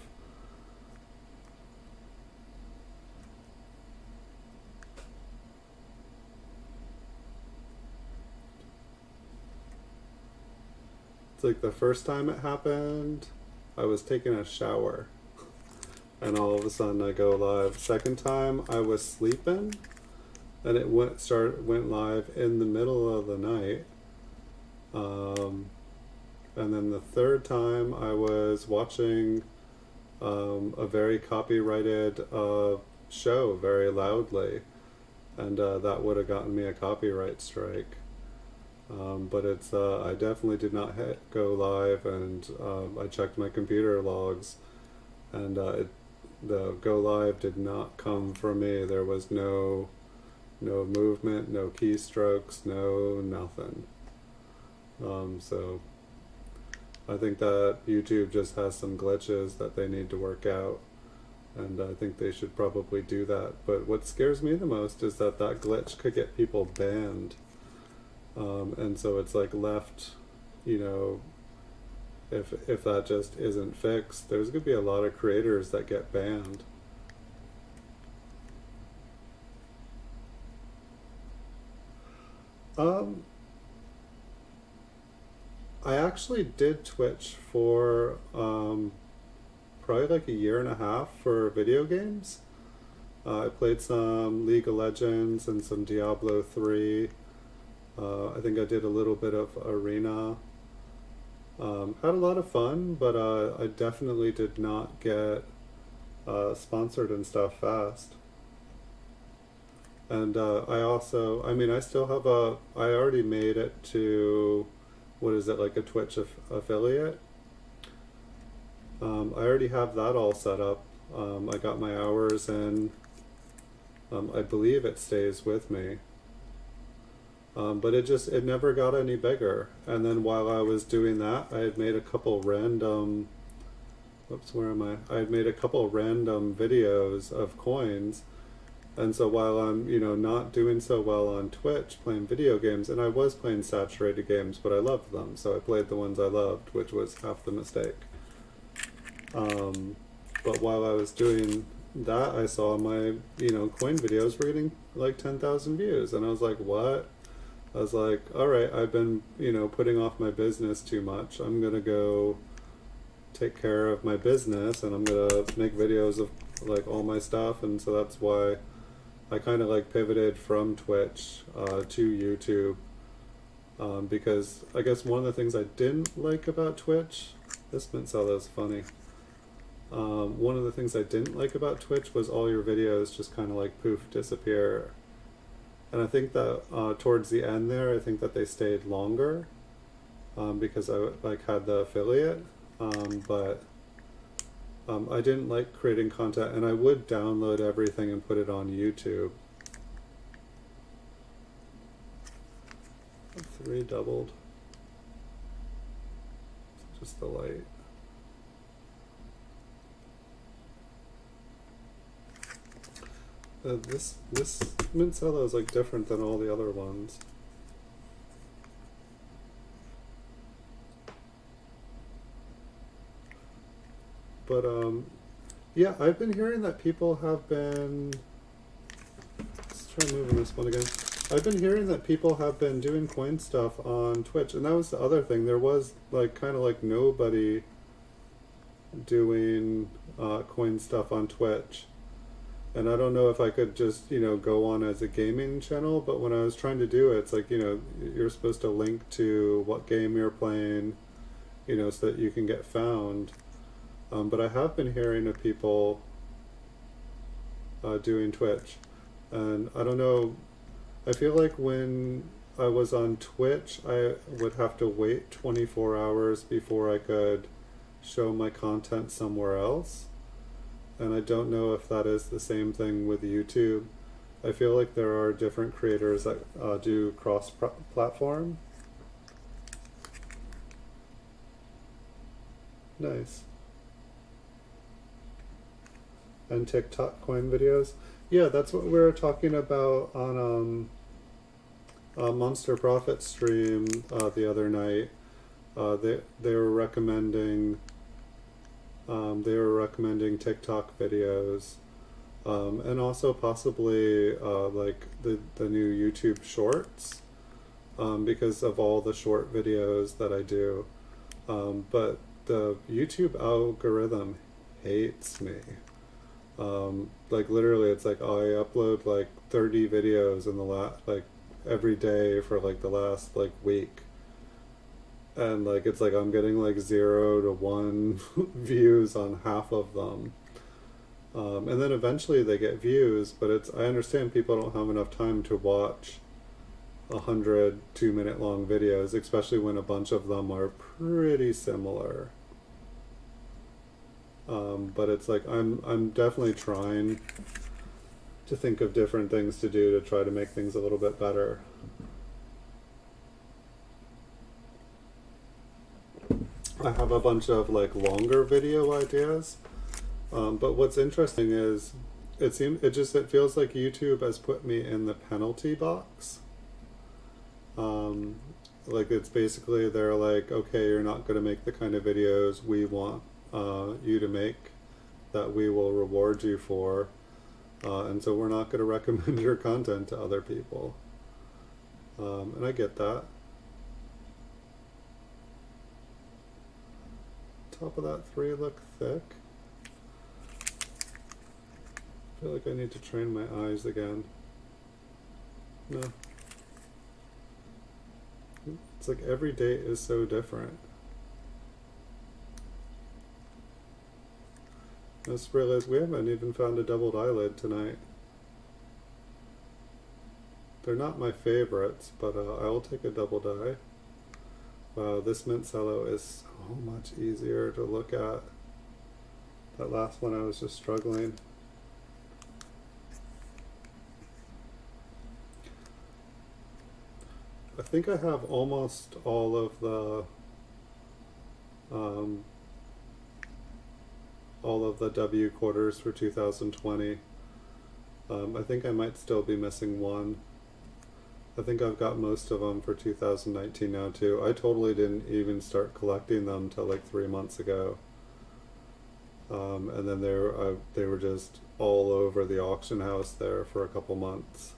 It's like the first time it happened, I was taking a shower and all of a sudden I go live. Second time I was sleeping and it went live in the middle of the night. And then the third time I was watching a very copyrighted show very loudly, and that would have gotten me a copyright strike. But it's I definitely did not go live, and I checked my computer logs, and the go live did not come from me. There was no movement, no keystrokes, no nothing. So I think that YouTube just has some glitches that they need to work out, and I think they should probably do that. But what scares me the most is that glitch could get people banned. And so it's like left, if that just isn't fixed, there's going to be a lot of creators that get banned. I actually did Twitch for probably like a year and a half for video games. I played some League of Legends and some Diablo 3. I think I did a little bit of Arena. Had a lot of fun, but I definitely did not get sponsored and stuff fast. And I still have I already made it to, what is it, like a Twitch affiliate? I already have that all set up. I got my hours in. I believe it stays with me. But it never got any bigger. And then while I was doing that, I had made a couple random, I had made a couple random videos of coins. And so while I'm, not doing so well on Twitch playing video games, and I was playing saturated games, but I loved them, so I played the ones I loved, which was half the mistake. But while I was doing that, I saw my, coin videos were getting like 10,000 views, and I was like, what? I was like, all right, I've been, putting off my business too much. I'm going to go take care of my business, and I'm going to make videos of like all my stuff. And so that's why I kind of like pivoted from Twitch to YouTube, because I guess one of the things I didn't like about Twitch, this mint cello is funny. One of the things I didn't like about Twitch was all your videos just kind of like poof, disappear. And I think that towards the end there, I think that they stayed longer because I had the affiliate, but I didn't like creating content, and I would download everything and put it on YouTube. 3 doubled. Just the light. This mint cello is like different than all the other ones. But yeah, I've been hearing that people have been, let's try moving this one again. I've been hearing that people have been doing coin stuff on Twitch, and that was the other thing. There was like kind of like nobody doing coin stuff on Twitch. And I don't know if I could just, go on as a gaming channel, but when I was trying to do it, it's like, you're supposed to link to what game you're playing, so that you can get found. But I have been hearing of people doing Twitch. And I don't know, I feel like when I was on Twitch, I would have to wait 24 hours before I could show my content somewhere else. And I don't know if that is the same thing with YouTube. I feel like there are different creators that do cross-platform. Nice. And TikTok coin videos. Yeah, that's what we were talking about on Monster Profit stream the other night. They were recommending TikTok videos, and also possibly like the new YouTube Shorts, because of all the short videos that I do. But the YouTube algorithm hates me. Like literally, it's like I upload like 30 videos in like every day for like the last like week, and like it's like I'm getting like 0 to 1 views on half of them, and then eventually they get views. But I understand people don't have enough time to watch 100 2-minute long videos, especially when a bunch of them are pretty similar. But it's like I'm definitely trying to think of different things to do to try to make things a little bit better. I have a bunch of like longer video ideas, but what's interesting is it feels like YouTube has put me in the penalty box. Like it's basically they're like, okay, you're not going to make the kind of videos we want you to make, that we will reward you for, and so we're not going to recommend your content to other people, and I get that. Top of that 3 look thick. I feel like I need to train my eyes again. No. It's like every date is so different. I just realized we haven't even found a doubled eyelid tonight. They're not my favorites, but I'll take a double die. Wow, this mint Cello is so much easier to look at. That last one I was just struggling. I think I have almost all of the W quarters for 2020. I think I might still be missing one. I think I've got most of them for 2019 now too. I totally didn't even start collecting them till like 3 months ago. And then they were just all over the auction house there for a couple months.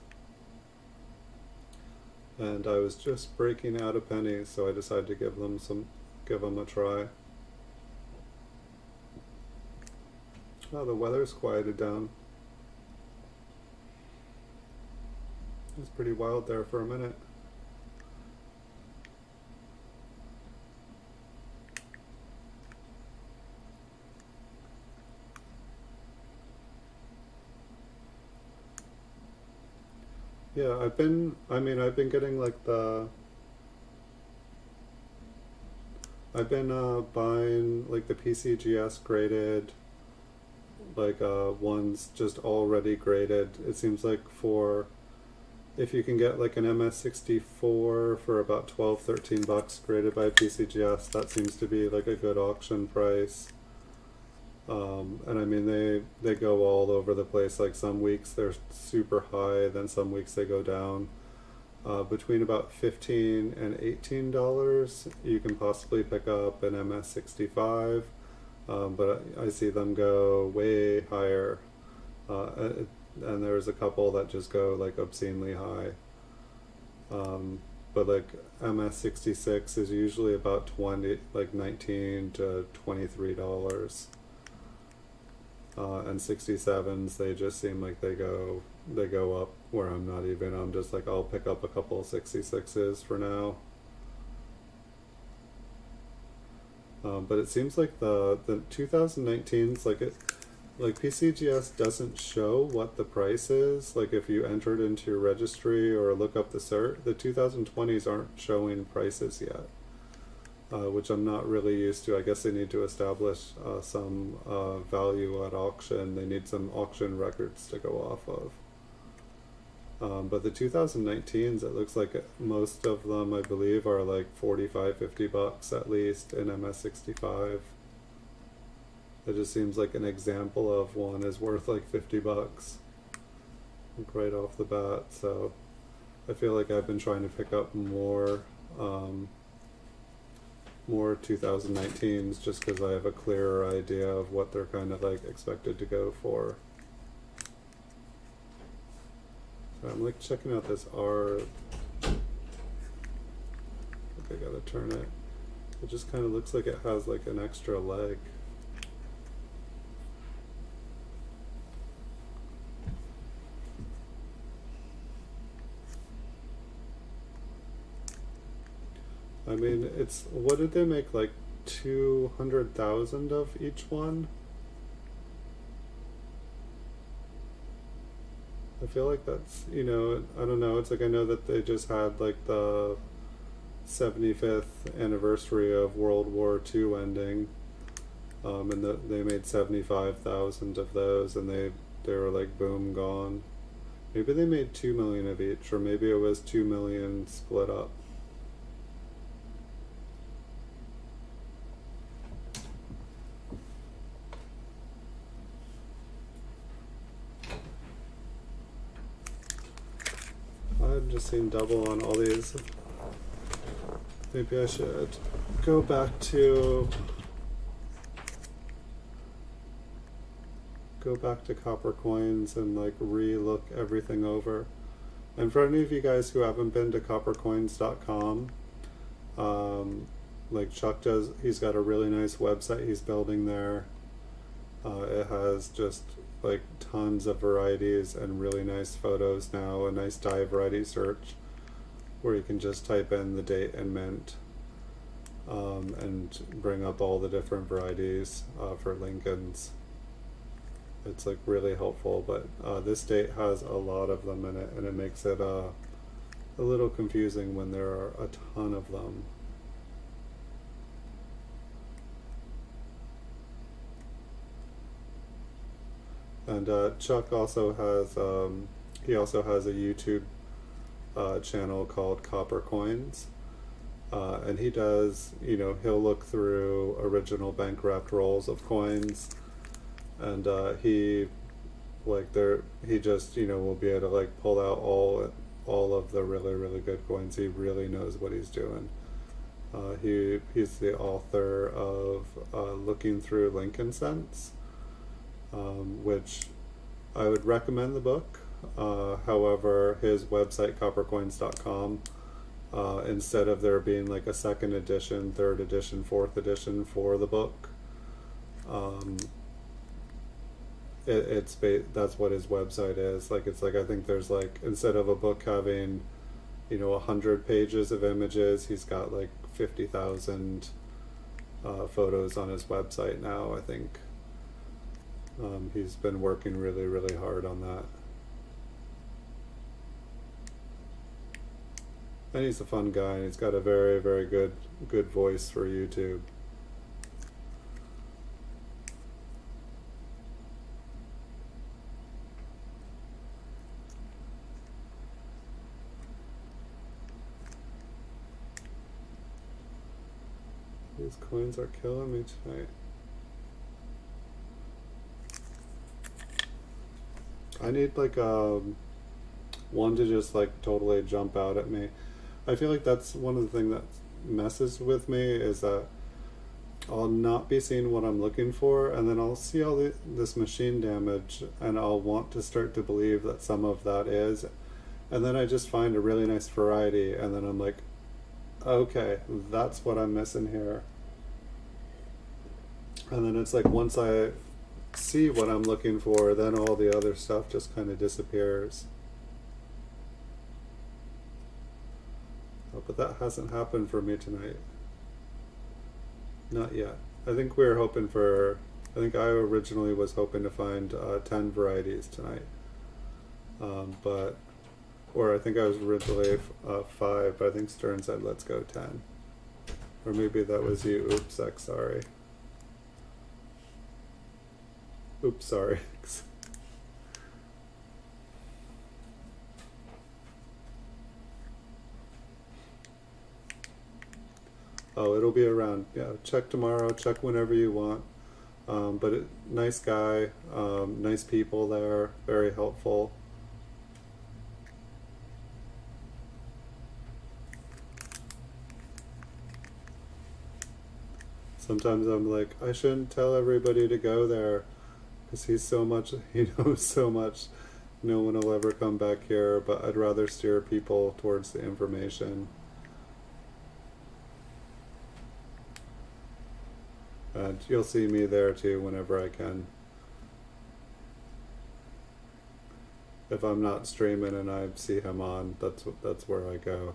And I was just breaking out of pennies, so I decided to give them a try. Oh, the weather's quieted down. It was pretty wild there for a minute. Yeah, I've been getting like I've been buying like the PCGS graded, like ones just already graded. It seems like if you can get like an MS64 for about 12-13 bucks graded by PCGS, that seems to be like a good auction price. And I mean they go all over the place. Like some weeks they're super high, then some weeks they go down. Between about $15 and $18 you can possibly pick up an MS65, but I see them go way higher, and there's a couple that just go like obscenely high, but like MS66 is usually about $19 to $23, and 67s, they just seem like they go up where I'm just like, I'll pick up a couple of 66s for now. But it seems like the 2019s, like PCGS doesn't show what the price is. Like if you enter it into your registry or look up the cert, the 2020s aren't showing prices yet. which I'm not really used to. I guess they need to establish some value at auction. They need some auction records to go off of. But the 2019s, it looks like most of them, I believe, are like 45, 50 bucks at least in MS65. It just seems like an example of one is worth like 50 bucks like right off the bat. So I feel like I've been trying to pick up more 2019s just because I have a clearer idea of what they're kind of like expected to go for. So I'm like checking out this R. I think I gotta turn it. It just kind of looks like it has like an extra leg. I mean, it's, what did they make, like 200,000 of each one? I feel like that's, you know, I don't know, it's like I know that they just had like the 75th anniversary of World War II ending, and they made 75,000 of those, and they were like boom, gone. Maybe they made 2 million of each, or maybe it was 2 million split up. I've just seen double on all these. Maybe I should go back to copper coins and like re-look everything over. And for any of you guys who haven't been to coppercoins.com, like Chuck does, he's got a really nice website he's building there. It has just like tons of varieties and really nice photos now, a nice die variety search where you can just type in the date and mint, and bring up all the different varieties for Lincolns. It's like really helpful, but this date has a lot of them in it, and it makes it a little confusing when there are a ton of them. And Chuck also has he also has a YouTube channel called Copper Coins, and he does, you know, he'll look through original bank wrapped rolls of coins, and he just, you know, will be able to like pull out all of the really good coins. He really knows what he's doing. He's the author of Looking Through Lincoln Cents, which I would recommend the book. However, his website, coppercoins.com, instead of there being like a second edition, third edition, fourth edition for the book, that's what his website is. Like, it's like, I think there's like, instead of a book having, you know, 100 pages of images, he's got like 50,000 photos on his website now, I think. He's been working really hard on that. And he's a fun guy, and he's got a very good voice for YouTube. These coins are killing me tonight. I need like one to just like totally jump out at me. I feel like that's one of the things that messes with me, is that I'll not be seeing what I'm looking for, and then I'll see all this machine damage, and I'll want to start to believe that some of that is, and then I just find a really nice variety, and then I'm like, okay, that's what I'm missing here. And then it's like, once I see what I'm looking for, then all the other stuff just kind of disappears. Oh, but that hasn't happened for me tonight. Not yet. I think we were hoping for, I think I originally was hoping to find 10 varieties tonight. Or I think I was originally 5, but I think Stern said let's go 10. Or maybe that was you. Oops, sorry. Oops, sorry. Oh, it'll be around. Yeah, check tomorrow. Check whenever you want. But nice guy, nice people there, very helpful. Sometimes I'm like, I shouldn't tell everybody to go there because he knows so much. No one will ever come back here, but I'd rather steer people towards the information. And you'll see me there too whenever I can. If I'm not streaming and I see him on, that's where I go.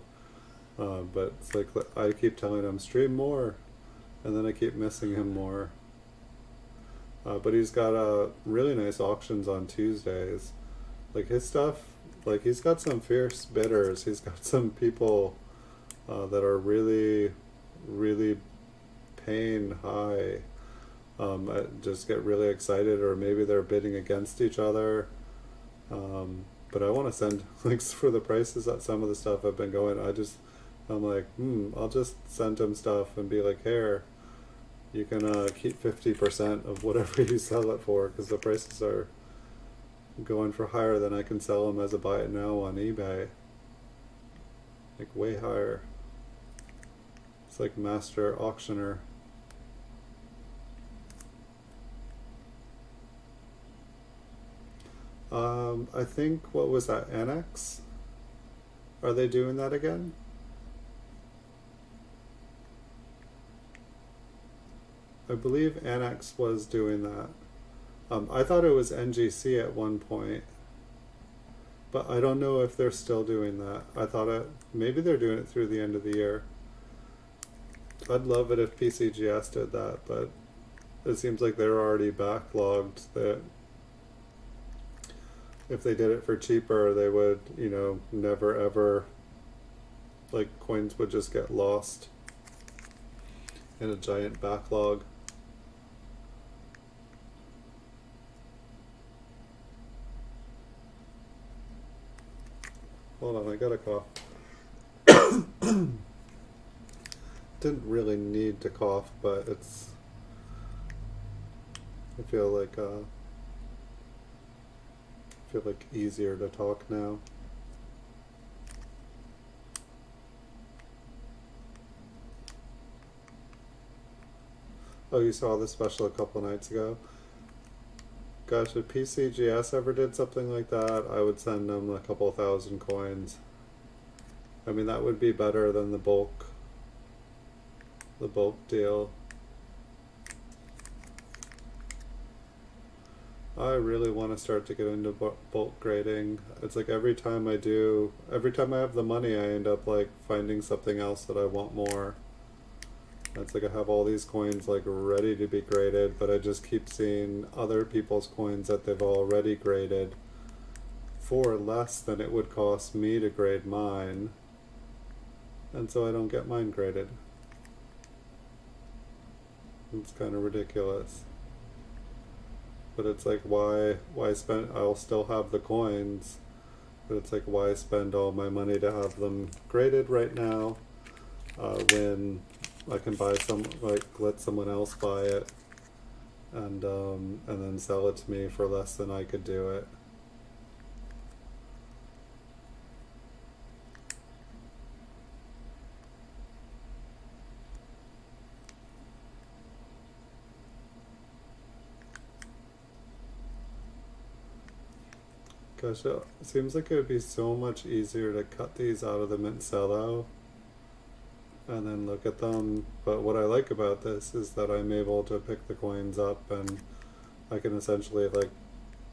But it's like I keep telling him stream more, and then I keep missing him more. But he's got really nice auctions on Tuesdays. Like his stuff, like he's got some fierce bidders. He's got some people that are really, really paying high. I just get really excited, or maybe they're bidding against each other. But I want to send links for the prices that some of the stuff I've been going. I'm like, I'll just send him stuff and be like, here, you can keep 50% of whatever you sell it for, because the prices are going for higher than I can sell them as a buy it now on eBay. Like way higher. It's like master auctioneer. I think, what was that, Annex? Are they doing that again? I believe Annex was doing that. I thought it was NGC at one point, but I don't know if they're still doing that. I thought maybe they're doing it through the end of the year. I'd love it if PCGS did that, but it seems like they're already backlogged. That if they did it for cheaper, they would, never ever, like, coins would just get lost in a giant backlog. Hold on, I got a cough. Didn't really need to cough, but I feel like easier to talk now. Oh, you saw the special a couple nights ago? Gosh, if PCGS ever did something like that, I would send them a couple thousand coins. I mean, that would be better than the bulk deal. I really want to start to get into bulk grading. It's like every time I have the money, I end up like finding something else that I want more. It's like I have all these coins like ready to be graded, but I just keep seeing other people's coins that they've already graded for less than it would cost me to grade mine. And so I don't get mine graded. It's kind of ridiculous. But it's like, why spend, I'll still have the coins, but it's like, why spend all my money to have them graded right now, when I can buy let someone else buy it, and then sell it to me for less than I could do it. Gosh, it seems like it would be so much easier to cut these out of the mint Cello and then look at them. But what I like about this is that I'm able to pick the coins up, and I can essentially like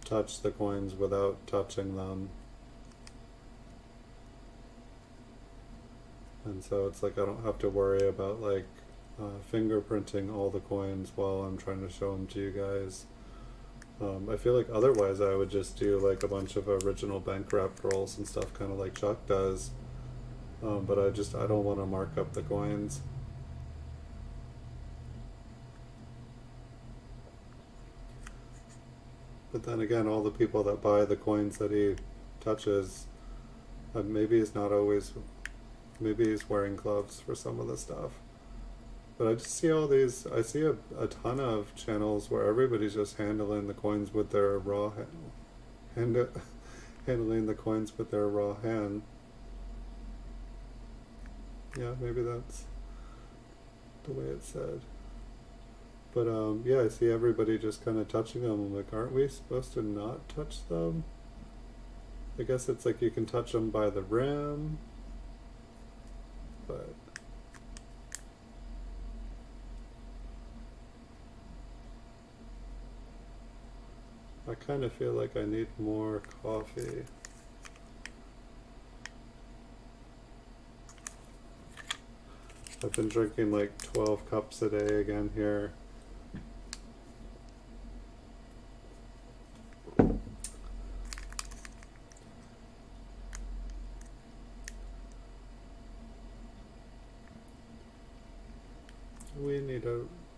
touch the coins without touching them. And so it's like I don't have to worry about like fingerprinting all the coins while I'm trying to show them to you guys. I feel like otherwise I would just do like a bunch of original bank wrapped rolls and stuff, kind of like Chuck does. But I don't want to mark up the coins. But then again, all the people that buy the coins that he touches, maybe he's not always, maybe he's wearing gloves for some of the stuff. But I just see all these, I see a ton of channels where everybody's just handling the coins with their raw hand, handling the coins with their raw hand. Yeah, maybe that's the way it's said. But yeah, I see everybody just kind of touching them. I'm like, aren't we supposed to not touch them? I guess it's like you can touch them by the rim, but I kind of feel like I need more coffee. I've been drinking like 12 cups a day again here. We need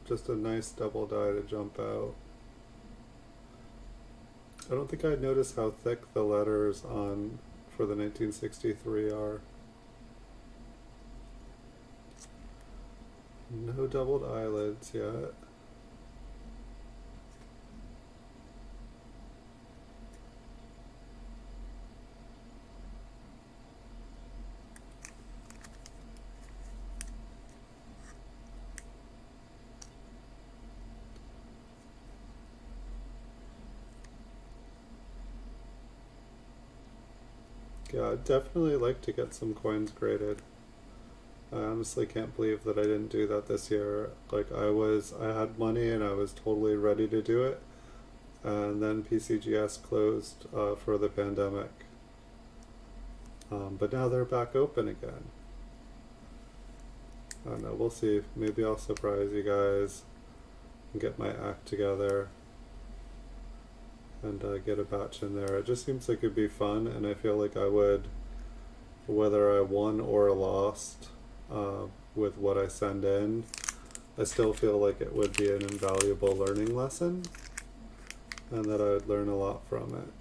just a nice double die to jump out. I don't think I noticed how thick the letters on for the 1963 are. No doubled eyelids yet. Yeah, I'd definitely like to get some coins graded. I honestly can't believe that I didn't do that this year. Like I had money and I was totally ready to do it. And then PCGS closed for the pandemic. But now they're back open again. I don't know, we'll see. Maybe I'll surprise you guys and get my act together and get a batch in there. It just seems like it'd be fun, and I feel like I would, whether I won or lost with what I send in, I still feel like it would be an invaluable learning lesson and that I would learn a lot from it.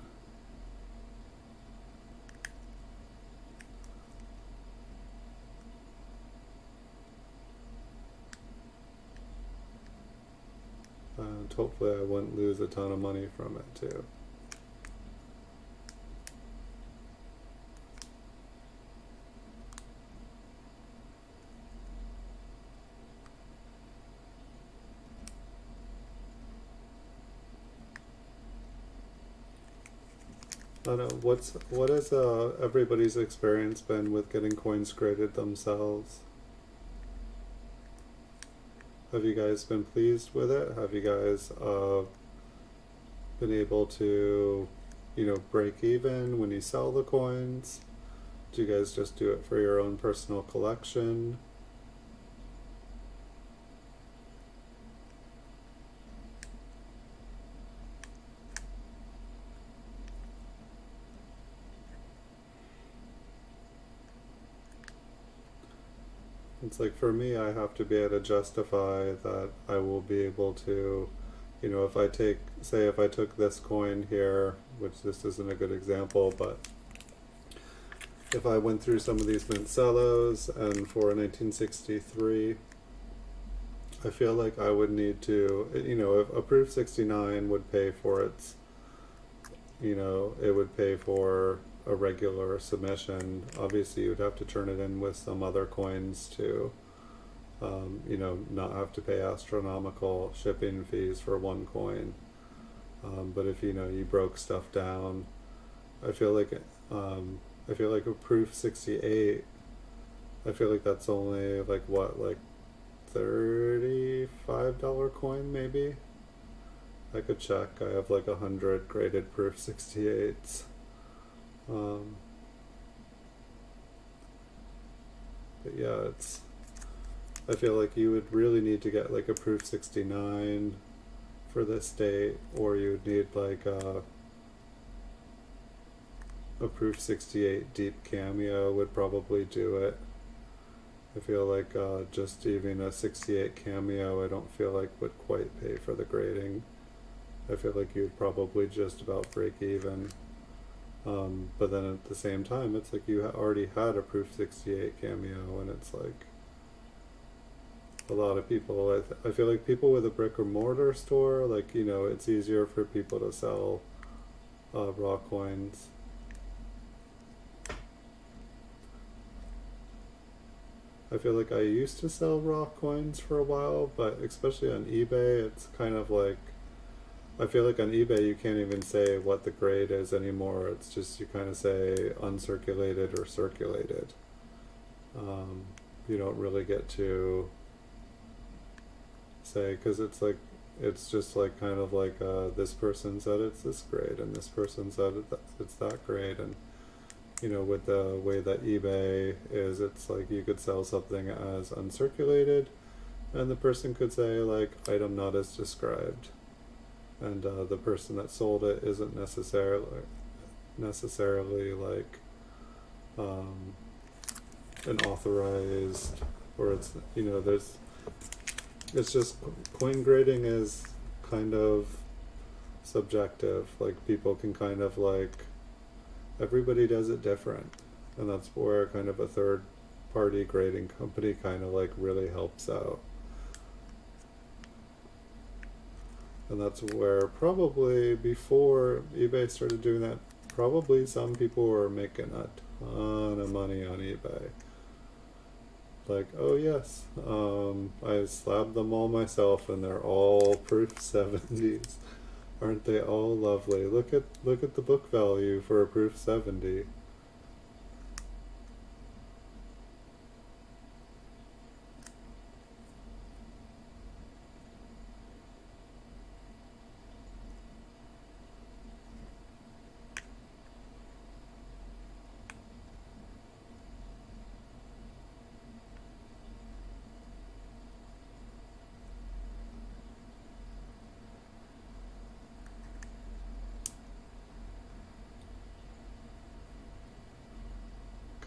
And hopefully I wouldn't lose a ton of money from it too. I don't know, what has everybody's experience been with getting coins graded themselves? Have you guys been pleased with it? Have you guys been able to, break even when you sell the coins? Do you guys just do it for your own personal collection? It's like for me, I have to be able to justify that I will be able to, if I if I took this coin here, which this isn't a good example, but if I went through some of these mint cellos and for a 1963, I feel like I would need to, if a proof 69 would pay for its, it would pay for a regular submission. Obviously you would have to turn it in with some other coins to not have to pay astronomical shipping fees for one coin. But if you broke stuff down, I feel like a proof 68, I feel like that's only like $35 coin maybe. I could check. I have like 100 graded proof 68s. But yeah, I feel like you would really need to get like a proof 69 for this date, or you would need like a proof 68 deep cameo would probably do it. I feel like just even a 68 cameo I don't feel like would quite pay for the grading. I feel like you'd probably just about break even. But then at the same time, it's like you already had a Proof 68 cameo, and it's like a lot of people, I feel like people with a brick or mortar store, like, you know, it's easier for people to sell raw coins. I feel like I used to sell raw coins for a while, but especially on eBay, it's kind of like, I feel like on eBay you can't even say what the grade is anymore. It's just you kind of say uncirculated or circulated. You don't really get to say, because it's like, it's just like kind of like this person said it's this grade and this person said it's that grade, and you know, with the way that eBay is, it's like you could sell something as uncirculated and the person could say like item not as described, and the person that sold it isn't necessarily like an authorized, or it's, you know, there's, it's just, coin grading is kind of subjective. Like people can kind of like, everybody does it different, and that's where kind of a third party grading company kind of like really helps out. And that's where probably before eBay started doing that, probably some people were making a ton of money on eBay. Like, oh yes, I slabbed them all myself and they're all Proof 70s. Aren't they all lovely? Look at the book value for a Proof 70.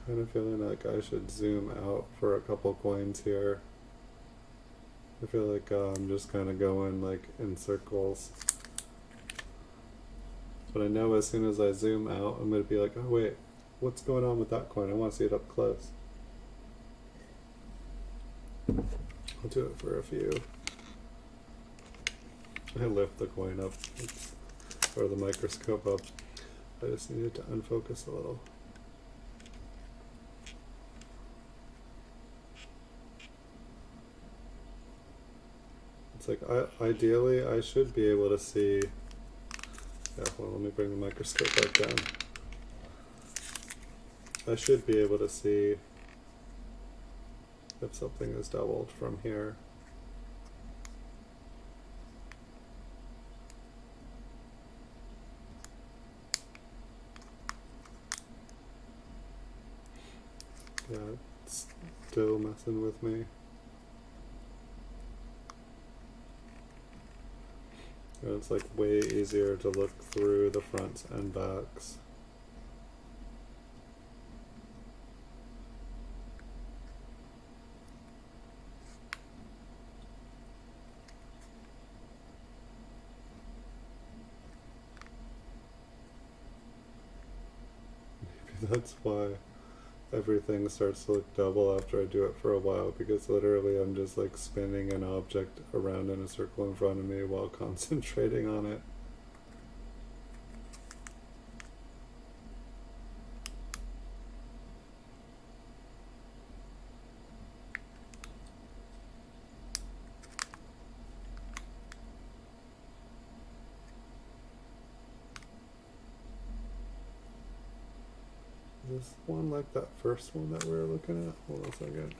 Kind of feeling like I should zoom out for a couple coins here. I feel like I'm just kind of going like in circles. But I know as soon as I zoom out, I'm going to be like, oh wait, what's going on with that coin? I want to see it up close. I'll do it for a few. I lift the coin up, or the microscope up. I just needed to unfocus a little. It's like, ideally I should be able to see, yeah, well, let me bring the microscope back down. I should be able to see if something is doubled from here. Yeah, it's still messing with me. And it's like way easier to look through the fronts and backs. Maybe that's why everything starts to look double after I do it for a while, because literally I'm just like spinning an object around in a circle in front of me while concentrating on it. Is this one like that first one that we were looking at? Hold on a second.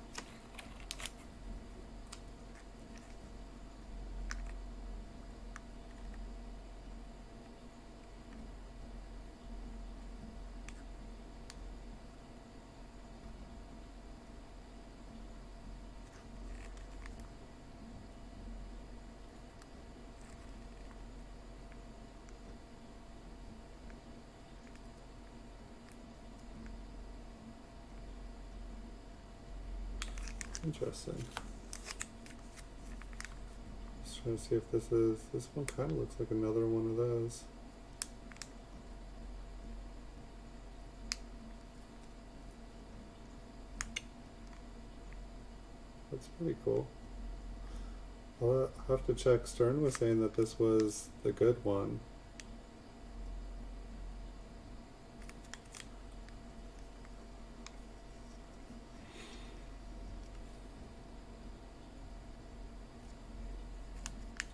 Interesting. Let's Trying to see if this one kind of looks like another one of those. That's pretty cool. I'll have to check. Stern was saying that this was the good one.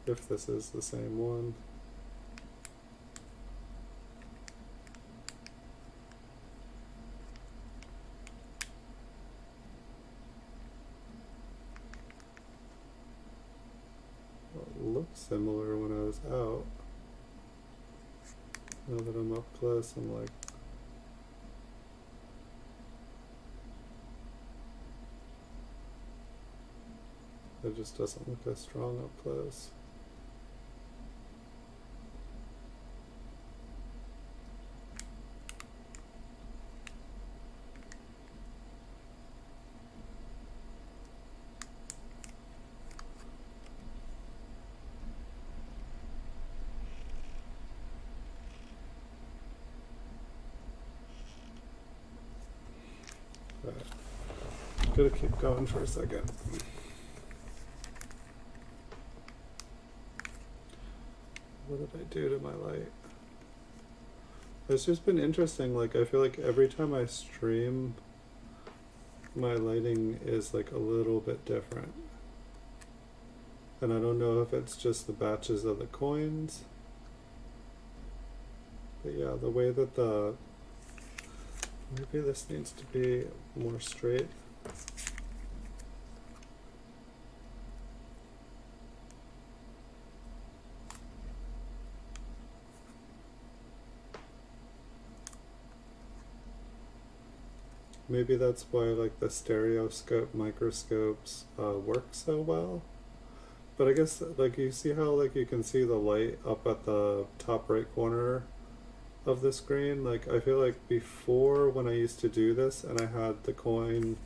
If this is the same one. Looked similar when I was out. Now that I'm up close, I'm like, it just doesn't look as strong up close. Gonna keep going for a second. What did I do to my light? It's just been interesting. Like, I feel like every time I stream, my lighting is like a little bit different. And I don't know if it's just the batches of the coins. But yeah, the way that maybe this needs to be more straight. Maybe that's why like the stereoscope microscopes work so well. But I guess like you see how like you can see the light up at the top right corner of the screen. Like I feel like before, when I used to do this and I had the coin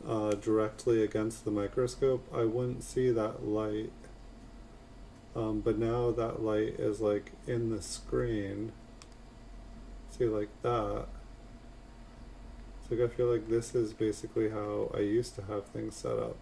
directly against the microscope, I wouldn't see that light. But now that light is like in the screen. See, like that. It's like I feel like this is basically how I used to have things set up.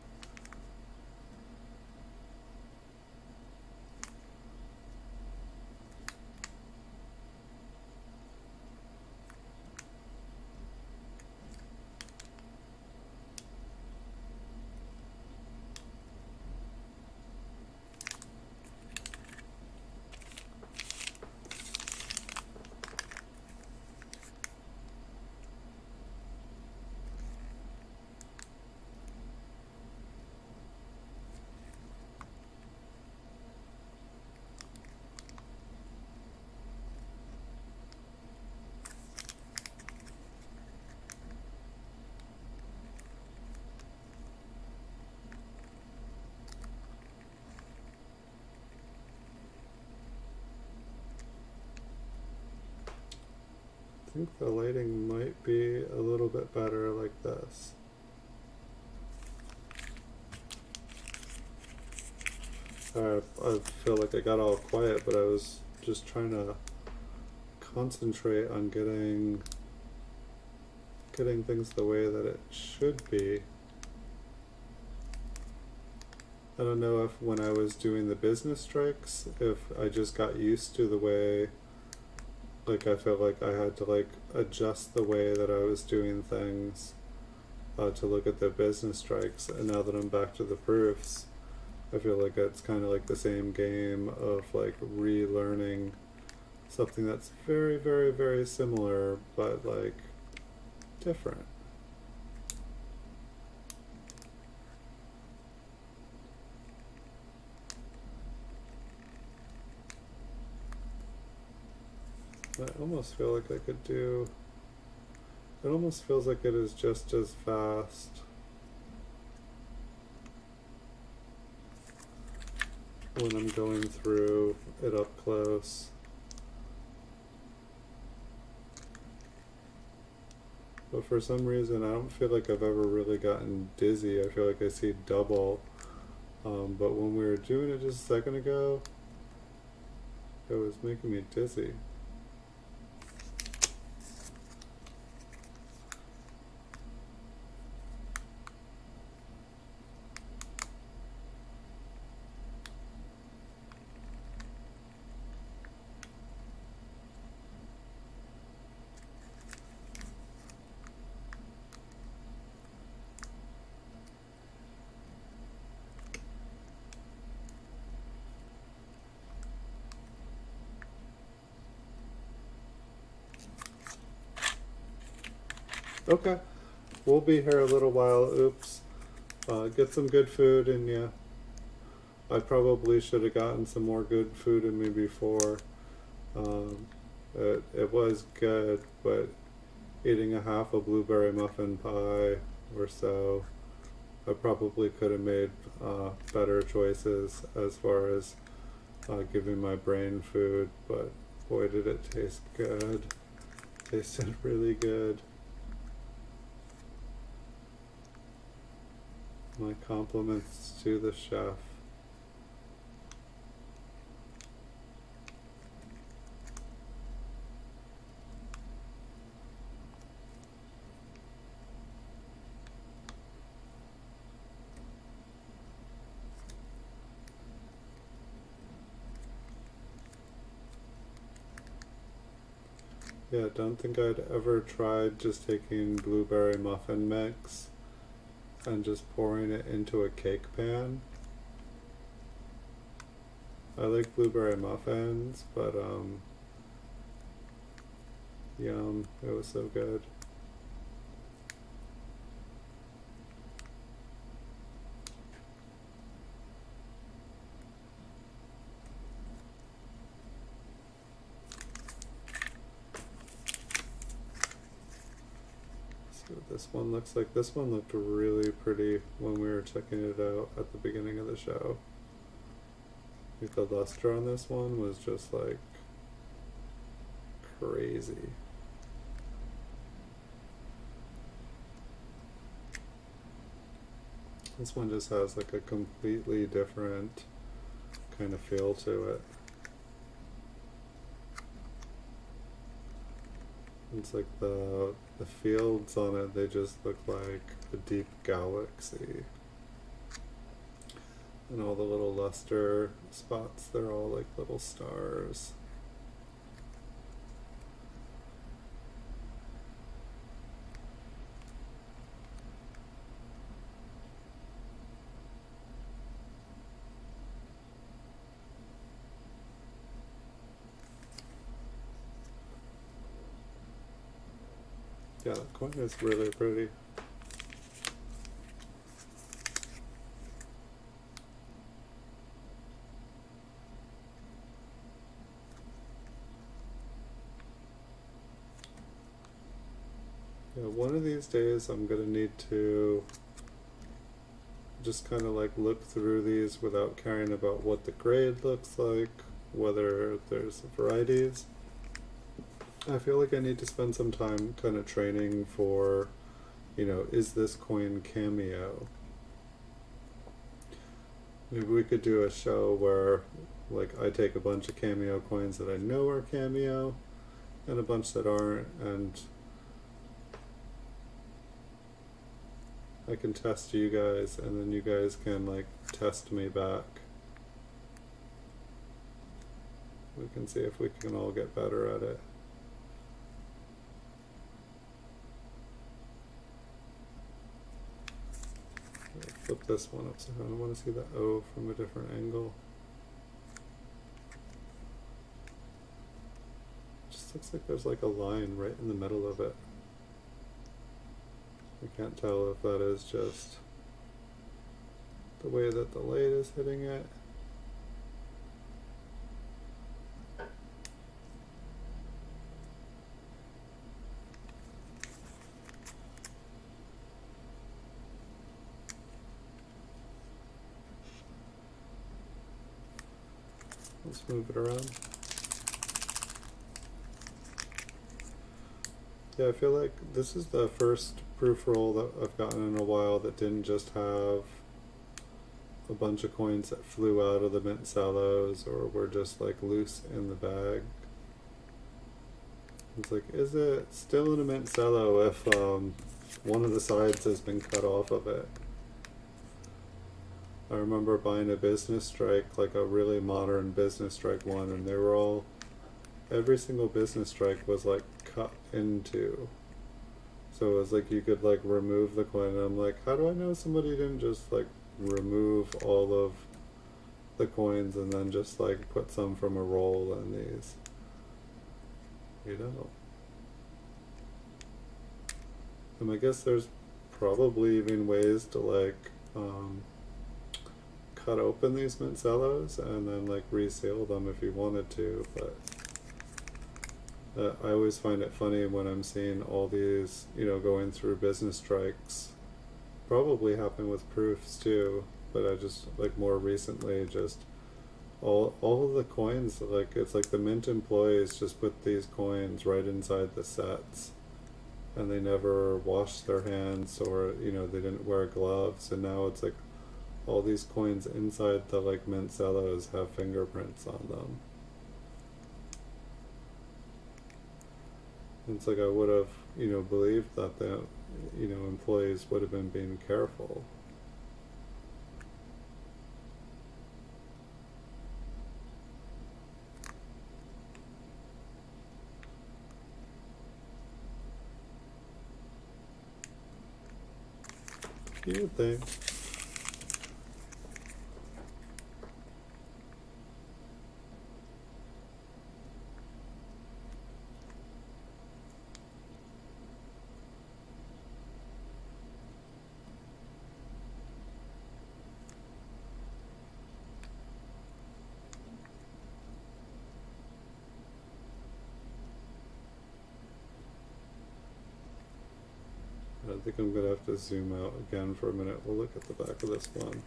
I think the lighting might be a little bit better like this. I feel like I got all quiet, but I was just trying to concentrate on getting things the way that it should be. I don't know if when I was doing the business strikes, if I just got used to the way, like I felt like I had to like adjust the way that I was doing things to look at the business strikes, and now that I'm back to the proofs, I feel like it's kind of like the same game of like relearning something that's very, very, very similar, but like different. I almost feel like I could do, it almost feels like it is just as fast when I'm going through it up close. But for some reason I don't feel like I've ever really gotten dizzy. I feel like I see double But when we were doing it just a second ago, it was making me dizzy. Okay, we'll be here a little while. Oops. Get some good food in you. I probably should have gotten some more good food in me before. It was good, but eating a half a blueberry muffin pie or so, I probably could have made better choices as far as giving my brain food, but boy did it taste good. Tasted really good. My compliments to the chef. Yeah, don't think I'd ever tried just taking blueberry muffin mix and just pouring it into a cake pan. I like blueberry muffins, but yum, it was so good. See what this one looks like. This one looked really pretty when we were checking it out at the beginning of the show. Like the luster on this one was just like crazy. This one just has like a completely different kind of feel to it. It's like the fields on it, they just look like a deep galaxy. And all the little luster spots, they're all like little stars. Yeah, the coin is really pretty. Yeah, one of these days I'm gonna need to just kind of like look through these without caring about what the grade looks like, whether there's varieties. I feel like I need to spend some time kind of training for, is this coin cameo? Maybe we could do a show where like I take a bunch of cameo coins that I know are cameo and a bunch that aren't, and I can test you guys and then you guys can like test me back. We can see if we can all get better at it. Flip this one upside down. I want to see the O from a different angle. Just looks like there's like a line right in the middle of it. I can't tell if that is just the way that the light is hitting it. Let's move it around. Yeah, I feel like this is the first proof roll that I've gotten in a while that didn't just have a bunch of coins that flew out of the mint cellos or were just like loose in the bag. It's like, is it still in a mint cello if one of the sides has been cut off of it? I remember buying a business strike, like a really modern business strike one, and they were all, every single business strike was like cut into. So it was like you could like remove the coin, and I'm like, how do I know somebody didn't just like remove all of the coins and then just like put some from a roll in these? You know. And I guess there's probably even ways to like cut open these mint cellos and then like reseal them if you wanted to, but I always find it funny when I'm seeing all these, you know, going through business strikes. Probably happen with proofs too, but I just like more recently just all of the coins, like it's like the mint employees just put these coins right inside the sets, and they never washed their hands, or you know, they didn't wear gloves, and now it's like all these coins inside the like mint cellos have fingerprints on them. It's like I would have, you know, believed that the, you know, employees would have been being careful. You would think. I think I'm going to have to zoom out again for a minute. We'll look at the back of this one.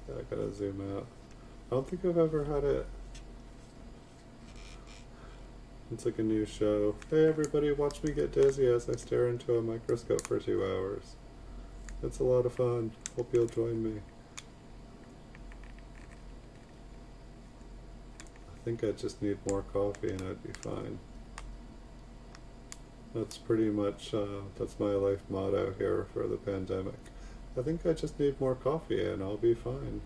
Yeah, I gotta zoom out. I don't think I've ever had it. It's like a new show. Hey everybody, watch me get dizzy as I stare into a microscope for 2 hours. It's a lot of fun. Hope you'll join me. I think I just need more coffee and I'd be fine. That's pretty much, that's my life motto here for the pandemic. I think I just need more coffee and I'll be fine.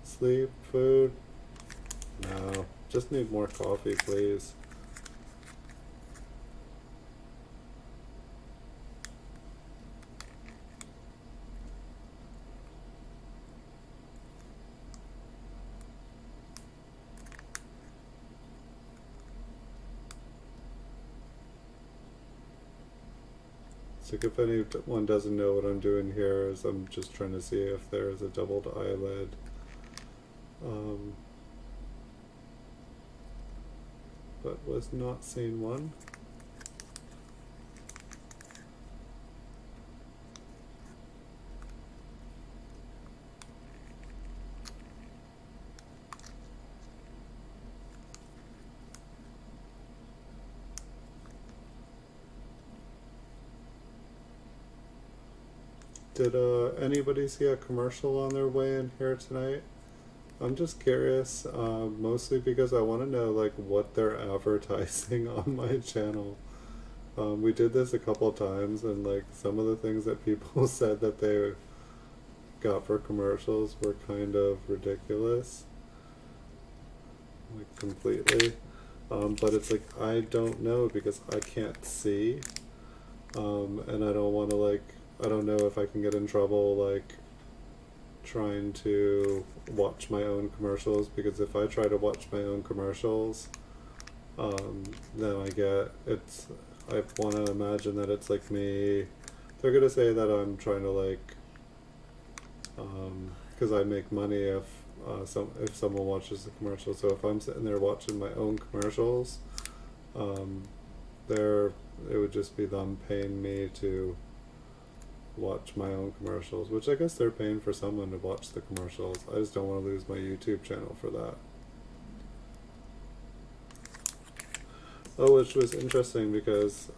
Sleep, food, no, just need more coffee, please. It's like if anyone doesn't know what I'm doing here is I'm just trying to see if there's a doubled eyelid. But was not seeing one. Did anybody see a commercial on their way in here tonight? I'm just curious, mostly because I want to know like what they're advertising on my channel. We did this a couple of times, and like some of the things that people said that they got for commercials were kind of ridiculous, like completely. But it's like I don't know because I can't see, and I don't want to like, I don't know if I can get in trouble like trying to watch my own commercials, because if I try to watch my own commercials, then I want to imagine that it's like me, they're gonna say that I'm trying to like, because I make money if someone watches the commercial. So if I'm sitting there watching my own commercials, it would just be them paying me to watch my own commercials, which I guess they're paying for someone to watch the commercials. I just don't want to lose my YouTube channel for that. Oh, which was interesting because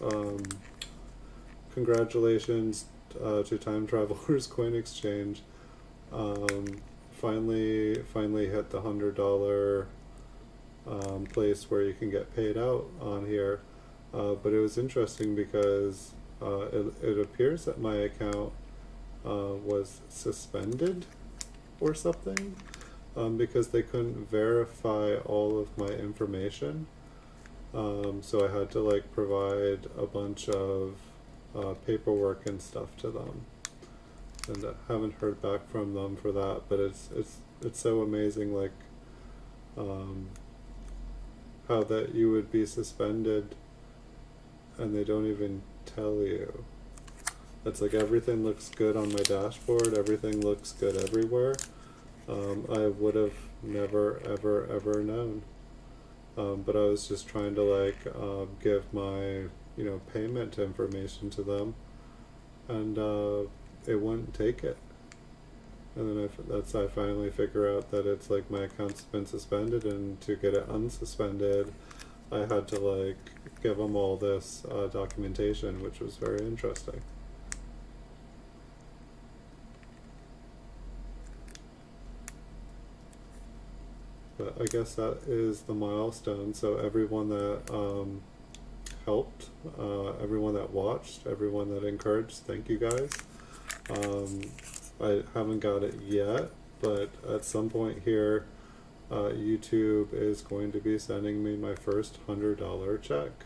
congratulations to Time Travelers Coin Exchange. Um, finally hit the $100 place where you can get paid out on here. But it was interesting because it appears that my account was suspended or something because they couldn't verify all of my information. So I had to like provide a bunch of paperwork and stuff to them, and I haven't heard back from them for that. But it's so amazing, like how that you would be suspended and they don't even tell you. It's like everything looks good on my dashboard, everything looks good everywhere. I would have never ever known. But I was just trying to like give my payment information to them, and it wouldn't take it. And then I finally figure out that it's like my account's been suspended, and to get it unsuspended, I had to like give them all this documentation, which was very interesting. But I guess that is the milestone. So everyone that helped, everyone that watched, everyone that encouraged, thank you guys. I haven't got it yet, but at some point here, YouTube is going to be sending me my first $100 check,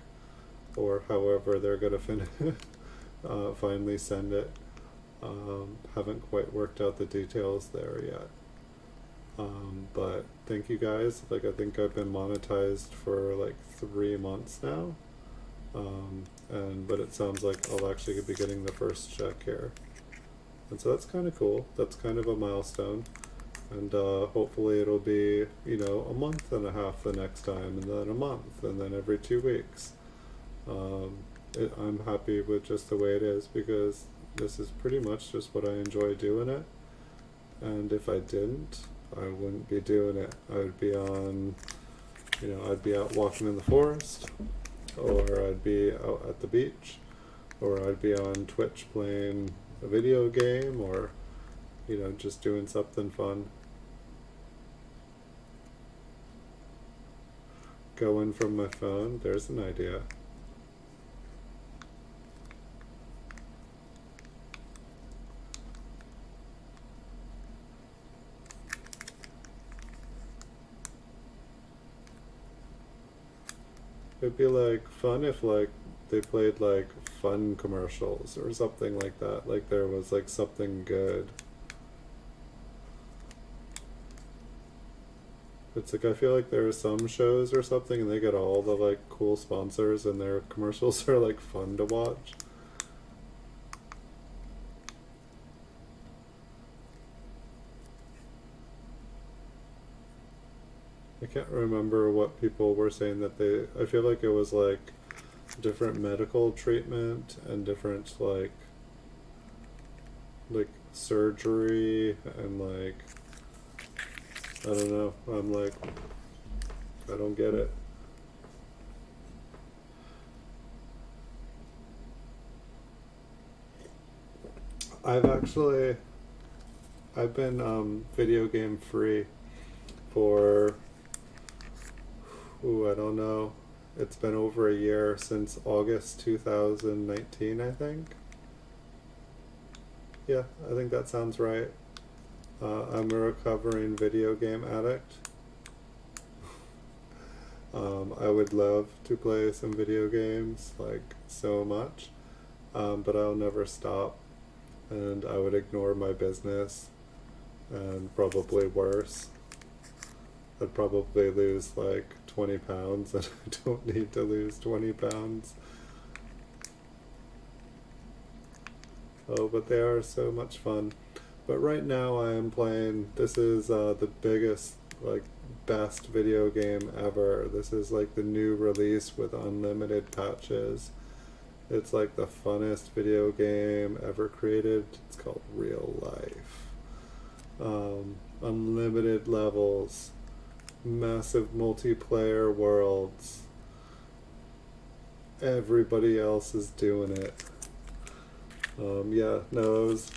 or however they're going to finally send it. Haven't quite worked out the details there yet. But thank you guys. Like, I think I've been monetized for like 3 months now. But it sounds like I'll actually be getting the first check here. And so that's kind of cool. That's kind of a milestone. And hopefully it'll be, a month and a half the next time, and then a month, and then every 2 weeks. I'm happy with just the way it is, because this is pretty much just what I enjoy doing it. And if I didn't, I wouldn't be doing it. I would be on, I'd be out walking in the forest, or I'd be out at the beach, or I'd be on Twitch playing a video game, or, just doing something fun. Going from my phone, there's an idea. It'd be like fun if like they played like fun commercials or something like that. Like there was like something good. It's like I feel like there are some shows or something and they get all the like cool sponsors and their commercials are like fun to watch. I can't remember what people were saying that I feel like it was like different medical treatment and different like surgery and like, I don't know, I'm like, I don't get it. I've been video game free for, I don't know, it's been over a year, since August 2019, I think. Yeah, I think that sounds right. I'm a recovering video game addict. I would love to play some video games, like so much, but I'll never stop, and I would ignore my business, and probably worse. I'd probably lose like 20 pounds, and I don't need to lose 20 pounds. Oh, but they are so much fun. But right now I am playing, this is the biggest, like, best video game ever. This is like the new release with unlimited patches. It's like the funnest video game ever created. It's called Real Life. Unlimited levels, massive multiplayer worlds, everybody else is doing it. Yeah, no, it was,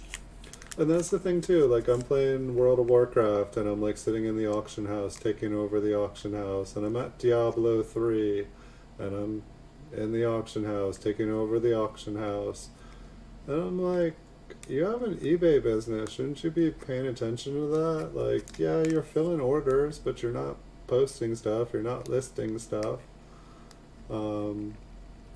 and that's the thing too, like I'm playing World of Warcraft and I'm like sitting in the auction house, taking over the auction house, and I'm at Diablo 3 and I'm in the auction house, taking over the auction house, and I'm like, you have an eBay business, shouldn't you be paying attention to that? Like, yeah, you're filling orders, but you're not posting stuff, you're not listing stuff.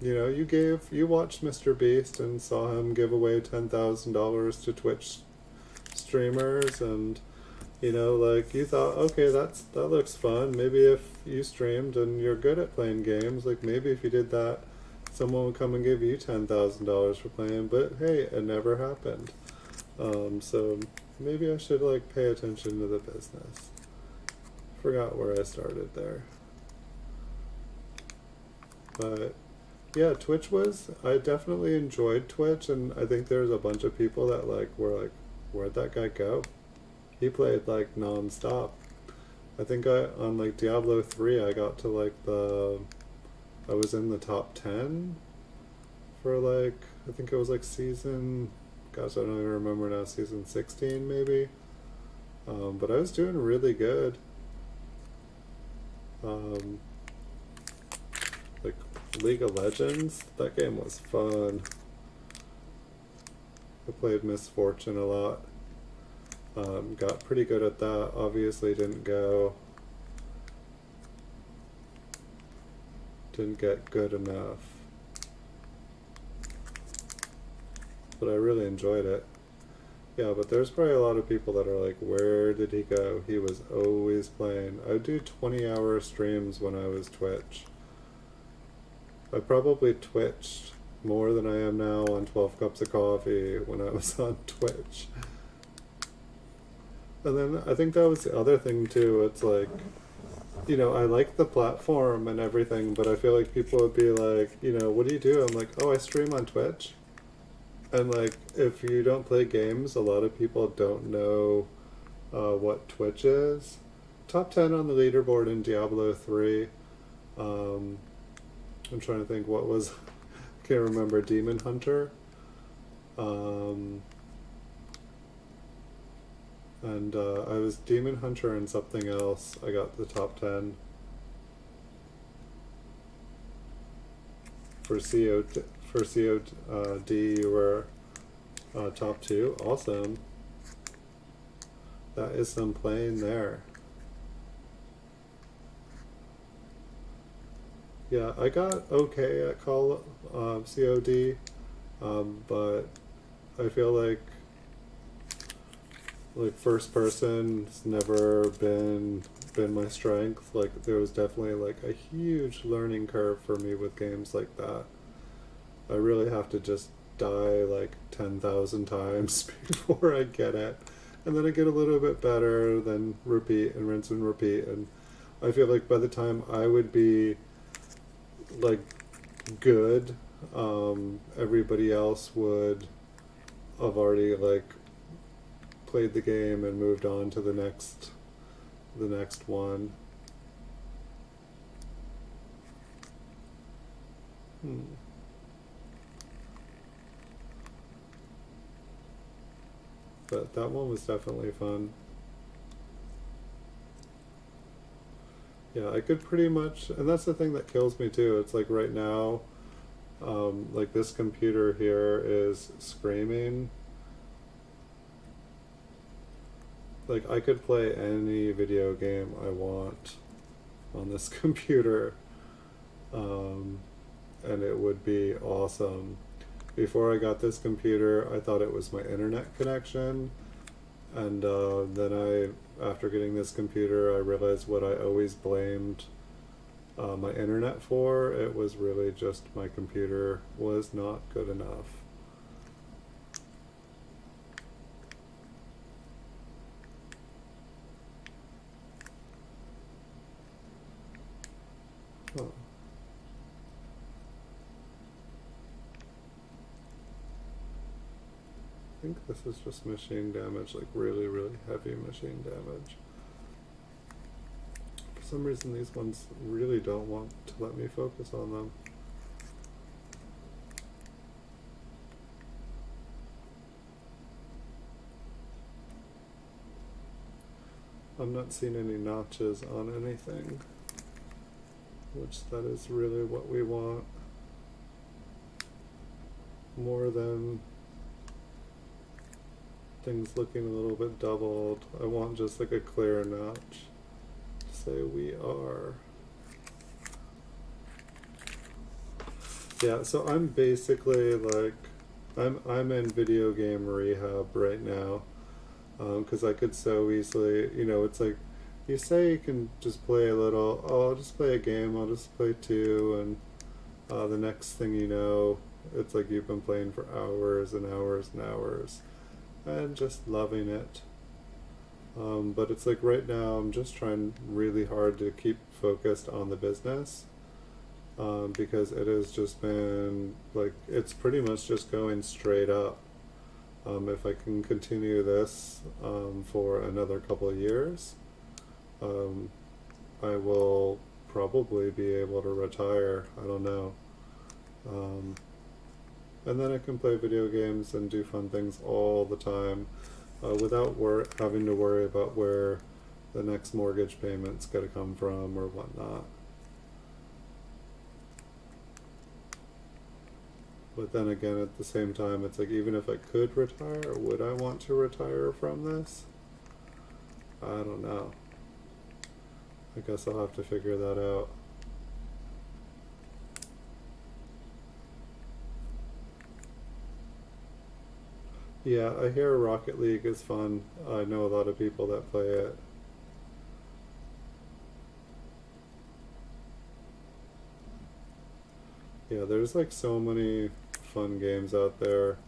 You know, you watched Mr. Beast and saw him give away $10,000 to Twitch streamers, and you know, like you thought, okay, that looks fun. Maybe if you streamed and you're good at playing games, like maybe if you did that, someone would come and give you $10,000 for playing. But hey, it never happened. So maybe I should like pay attention to the business. Forgot where I started there. But yeah, I definitely enjoyed Twitch, and I think there's a bunch of people that like were like, where'd that guy go? He played like non-stop. I think on like Diablo 3 I got to like I was in the top 10 for like, I think it was like gosh, I don't even remember now, season 16 maybe. But I was doing really good. Like League of Legends, that game was fun. I played Miss Fortune a lot. Got pretty good at that. Obviously didn't get good enough. But I really enjoyed it. Yeah, but there's probably a lot of people that are like, where did he go? He was always playing. I would do 20-hour streams when I was Twitch. I probably twitched more than I am now on 12 Cups of Coffee when I was on Twitch. And then I think that was the other thing too. It's like, you know, I like the platform and everything, but I feel like people would be like, you know, what do you do? I'm like, oh, I stream on Twitch. And like, if you don't play games, a lot of people don't know what Twitch is. Top 10 on the leaderboard in Diablo 3. I'm trying to think what was, I can't remember, Demon Hunter. And I was Demon Hunter and something else. I got the top 10. For COD, you were top 2. Awesome. That is some playing there. Yeah, I got okay at COD, but I feel like first person's never been my strength. Like there was definitely like a huge learning curve for me with games like that. I really have to just die like 10,000 times before I get it, and then I get a little bit better, then repeat and rinse and repeat, and I feel like by the time I would be like good, everybody else would have already like played the game and moved on to the next one. But that one was definitely fun. Yeah, I could pretty much, and that's the thing that kills me too. It's like right now, like this computer here is screaming. Like I could play any video game I want on this computer, and it would be awesome. Before I got this computer, I thought it was my internet connection, and then after getting this computer, I realized what I always blamed my internet for. It was really just my computer was not good enough. Oh. I think this is just machine damage, like really, really heavy machine damage. For some reason these ones really don't want to let me focus on them. I'm not seeing any notches on anything, which that is really what we want. More than things looking a little bit doubled. I want just like a clear notch to say we are. Yeah, so I'm basically like, I'm in video game rehab right now, because I could so easily, you know, it's like, you say you can just play a little, oh, I'll just play a game, I'll just play two, and the next thing you know, it's like you've been playing for hours and hours and hours, and just loving it. But it's like right now I'm just trying really hard to keep focused on the business, because it has just been like, it's pretty much just going straight up. If I can continue this for another couple of years, I will probably be able to retire. I don't know. And then I can play video games and do fun things all the time, without having to worry about where the next mortgage payment's going to come from or whatnot. But then again, at the same time, it's like, even if I could retire, would I want to retire from this? I don't know. I guess I'll have to figure that out. Yeah, I hear Rocket League is fun. I know a lot of people that play it. Yeah, there's like so many fun games out there.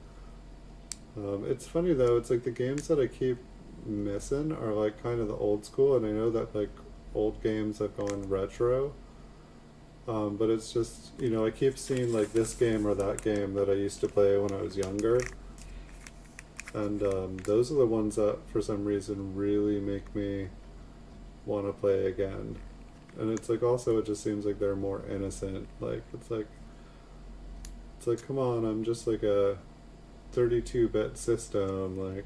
It's funny though, it's like the games that I keep missing are like kind of the old school, and I know that like old games have gone retro. But it's just, you know, I keep seeing like this game or that game that I used to play when I was younger. And those are the ones that for some reason really make me want to play again. And it's like, also it just seems like they're more innocent. Like it's like come on, I'm just like a 32-bit system, like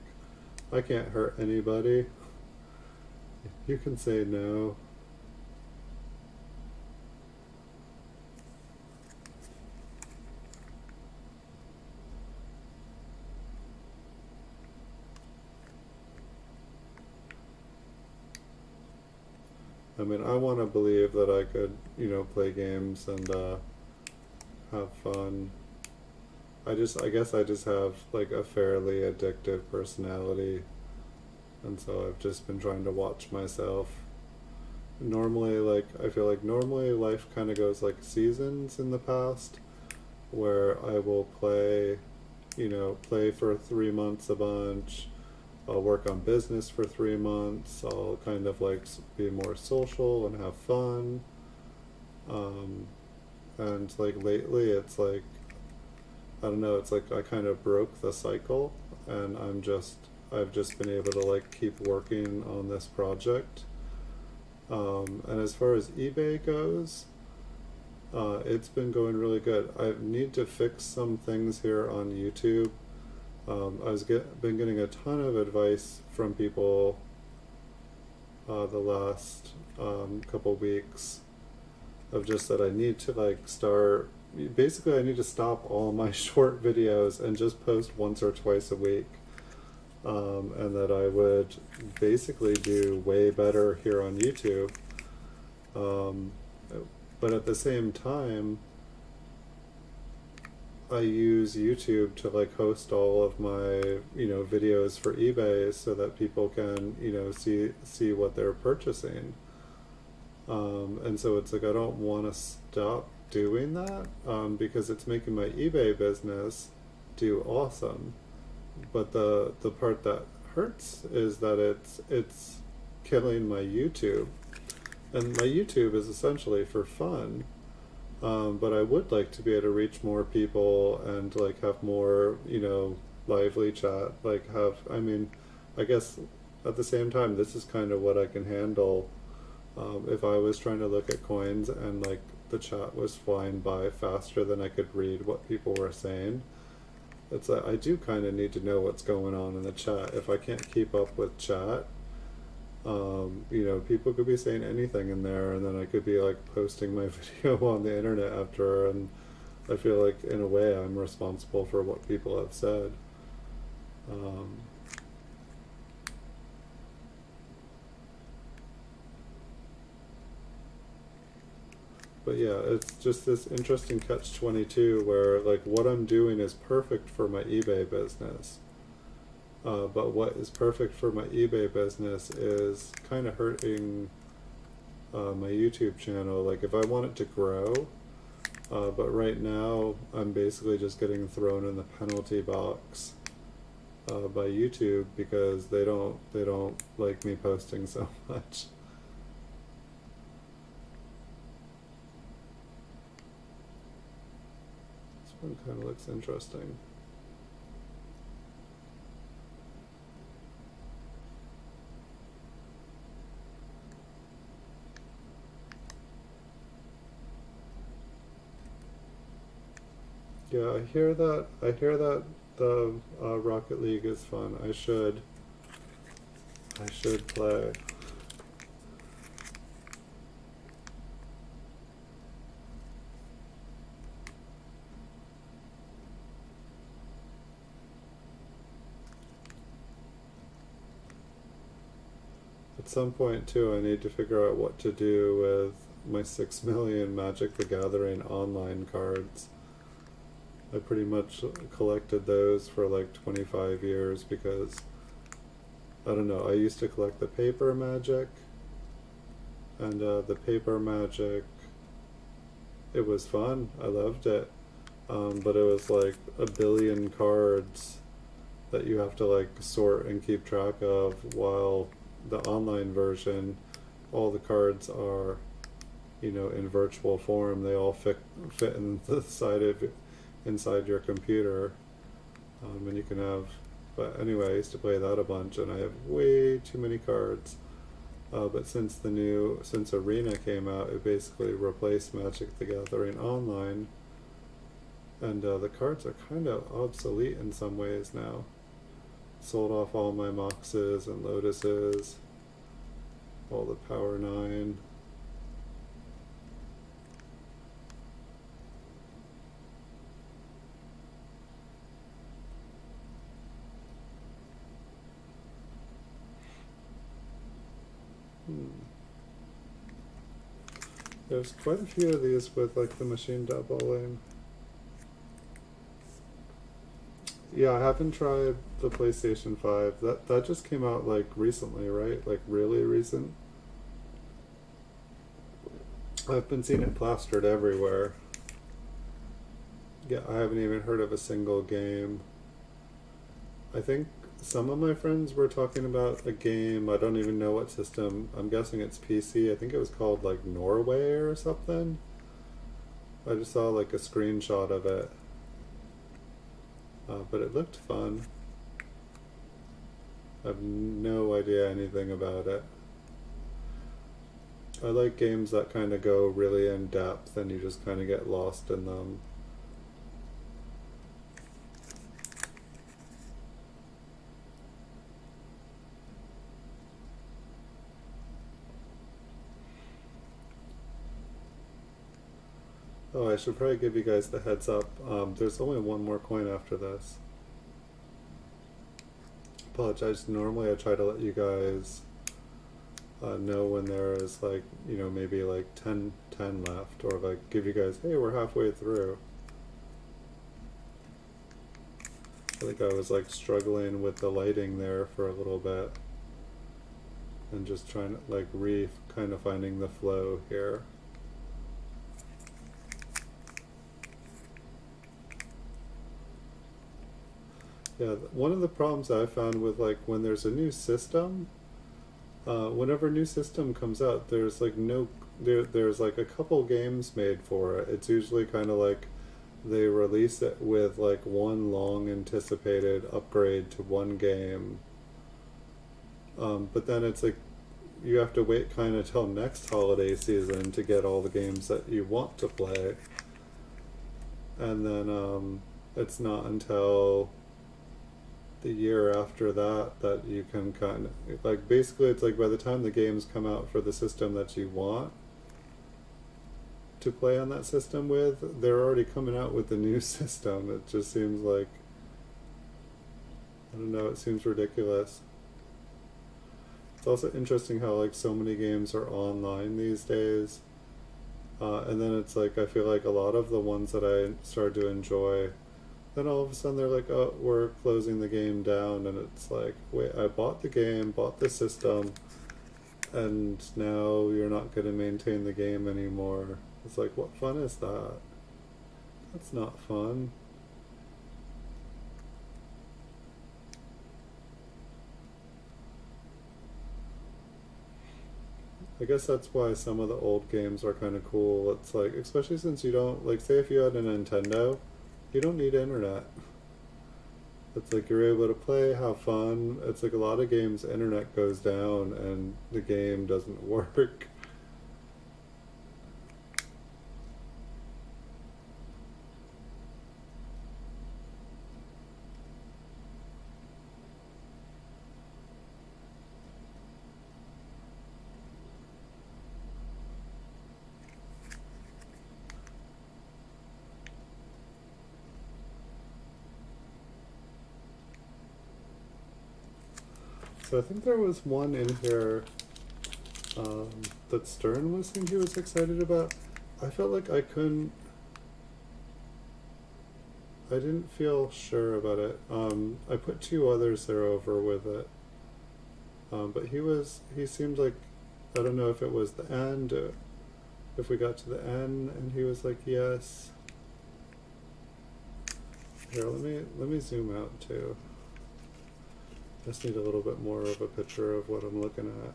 I can't hurt anybody. You can say no. I mean, I want to believe that I could, you know, play games and have fun. I guess I just have like a fairly addictive personality, and so I've just been trying to watch myself. Normally, like, I feel like normally life kind of goes like seasons in the past, where I will play, you know, play for 3 months a bunch. I'll work on business for 3 months. I'll kind of like be more social and have fun. And like lately it's like, I don't know, it's like I kind of broke the cycle, and I've just been able to like keep working on this project. And as far as eBay goes, it's been going really good. I need to fix some things here on YouTube. Been getting a ton of advice from people the last couple weeks, of just that I need to like start, basically I need to stop all my short videos and just post once or twice a week, and that I would basically do way better here on YouTube. But at the same time, I use YouTube to like host all of my, you know, videos for eBay, so that people can, you know, see what they're purchasing. And so it's like I don't want to stop doing that, because it's making my eBay business do awesome. But the part that hurts is that it's killing my YouTube. And my YouTube is essentially for fun. But I would like to be able to reach more people and like have more, you know, lively chat, like have, I mean, I guess at the same time, this is kind of what I can handle. If I was trying to look at coins and like the chat was flying by faster than I could read what people were saying, it's like I do kind of need to know what's going on in the chat. If I can't keep up with chat, You know, people could be saying anything in there, and then I could be like posting my video on the internet after, and I feel like in a way I'm responsible for what people have said. Um, but yeah, it's just this interesting catch-22 where like what I'm doing is perfect for my eBay business. But what is perfect for my eBay business is kind of hurting my YouTube channel. Like if I want it to grow, but right now I'm basically just getting thrown in the penalty box by YouTube because they don't like me posting so much. This one kind of looks interesting. Yeah, I hear that. I hear that the Rocket League is fun. I should play. At some point too, I need to figure out what to do with my 6 million Magic the Gathering online cards. I pretty much collected those for like 25 years because, I don't know, I used to collect the paper Magic, and the paper Magic, it was fun, I loved it, but it was like a billion cards that you have to like sort and keep track of, while the online version, all the cards are, you know, in virtual form. They all fit in the inside your computer, and you can have. But anyway, I used to play that a bunch, and I have way too many cards. But since Arena came out, it basically replaced Magic the Gathering Online, and the cards are kind of obsolete in some ways now. Sold off all my Moxes and Lotuses, all the Power 9. There's quite a few of these with like the machine doubling. Yeah, I haven't tried the PlayStation 5. That just came out like recently, right? Like really recent. I've been seeing it plastered everywhere. Yeah, I haven't even heard of a single game. I think some of my friends were talking about a game. I don't even know what system. I'm guessing it's PC. I think it was called like Norway or something. I just saw like a screenshot of it. But it looked fun. I have no idea anything about it. I like games that kind of go really in depth and you just kind of get lost in them. Oh, I should probably give you guys the heads up. There's only one more coin after this. Apologize. Normally I try to let you guys know when there is like, you know, maybe like 10 left, or like give you guys, hey, we're halfway through. I think I was like struggling with the lighting there for a little bit and just trying to like kind of finding the flow here. Yeah, one of the problems I found with like when there's a new system, whenever a new system comes out, there's like there's like a couple games made for it. It's usually kind of like they release it with like one long anticipated upgrade to one game, but then it's like you have to wait kind of till next holiday season to get all the games that you want to play, and then it's not until the year after that you can kind of, like, basically it's like by the time the games come out for the system that you want to play on that system with, they're already coming out with the new system. It just seems like, I don't know, it seems ridiculous. It's also interesting how like so many games are online these days, and then it's like I feel like a lot of the ones that I started to enjoy, then all of a sudden they're like, oh, we're closing the game down, and it's like, wait, I bought the game, bought the system, and now you're not going to maintain the game anymore. It's like, what fun is that? That's not fun. I guess that's why some of the old games are kind of cool. It's like, especially since you don't, like, say if you had a Nintendo, you don't need internet. It's like you're able to play, have fun. It's like a lot of games, internet goes down and the game doesn't work. So I think there was one in here that Stern was saying he was excited about. I felt like I didn't feel sure about it. I put two others there over with it. But he seemed like, I don't know if it was the end, if we got to the end and he was like, yes. Here, let me zoom out too. Just need a little bit more of a picture of what I'm looking at.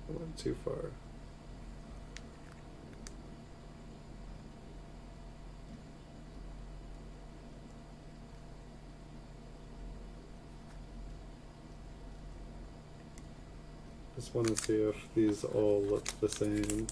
I went too far. Just want to see if these all look the same.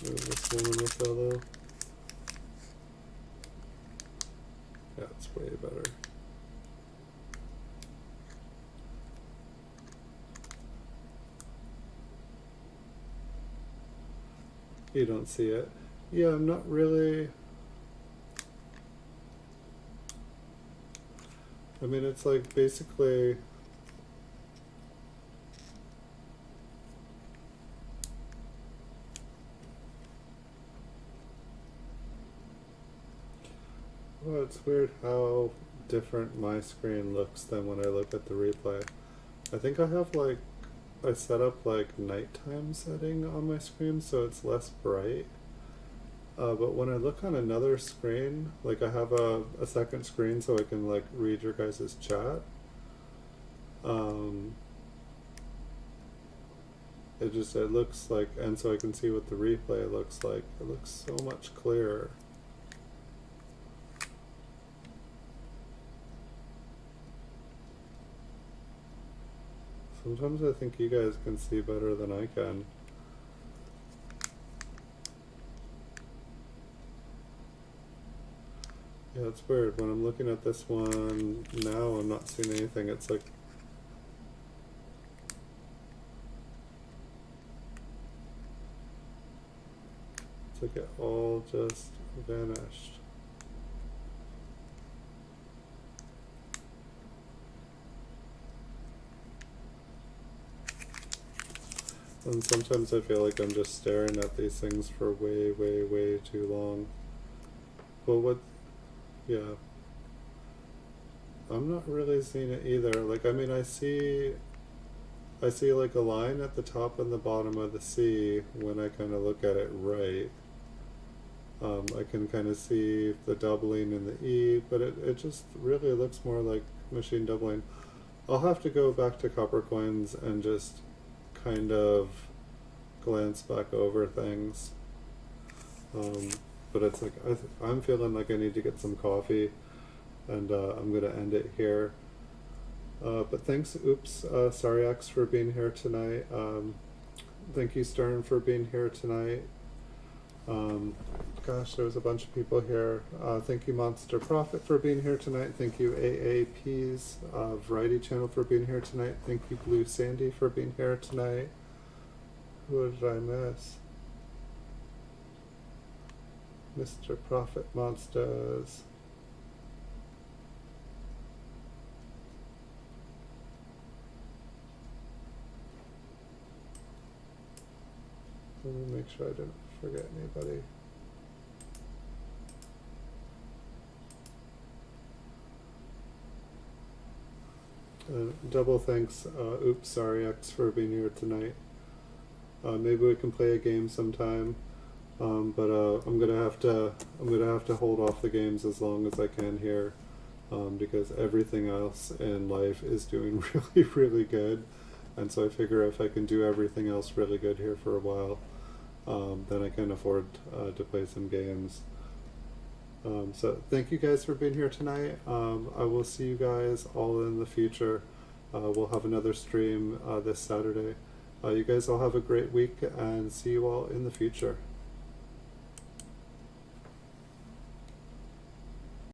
Move this one in the Cello. Yeah, it's way better. You don't see it. Yeah, I'm not really. I mean, it's like basically. Well, it's weird how different my screen looks than when I look at the replay. I think I have like, I set up like nighttime setting on my screen so it's less bright. But when I look on another screen, like I have a second screen so I can like read your guys' chat. It looks like, and so I can see what the replay looks like. It looks so much clearer. Sometimes I think you guys can see better than I can. Yeah, it's weird. When I'm looking at this one now, I'm not seeing anything. It's like it all just vanished. And sometimes I feel like I'm just staring at these things for way, way, way too long. But what, yeah. I'm not really seeing it either. Like, I mean, I see like a line at the top and the bottom of the C when I kind of look at it right. I can kind of see the doubling in the E, but it just really looks more like machine doubling. I'll have to go back to copper coins and just kind of glance back over things. But it's like, I'm feeling like I need to get some coffee, and I'm going to end it here. But thanks, sorry X, for being here tonight. Thank you, Stern, for being here tonight. Gosh, there was a bunch of people here. Thank you, Monster Prophet, for being here tonight. Thank you, AAP's Variety Channel, for being here tonight. Thank you, Blue Sandy, for being here tonight. Who did I miss? Mr. Prophet Monsters. Let me make sure I didn't forget anybody. Double thanks, sorry X, for being here tonight. Maybe we can play a game sometime, but I'm gonna have to hold off the games as long as I can here, because everything else in life is doing really, really good, and so I figure if I can do everything else really good here for a while, then I can afford to play some games. So thank you guys for being here tonight. I will see you guys all in the future. We'll have another stream this Saturday. You guys all have a great week, and see you all in the future.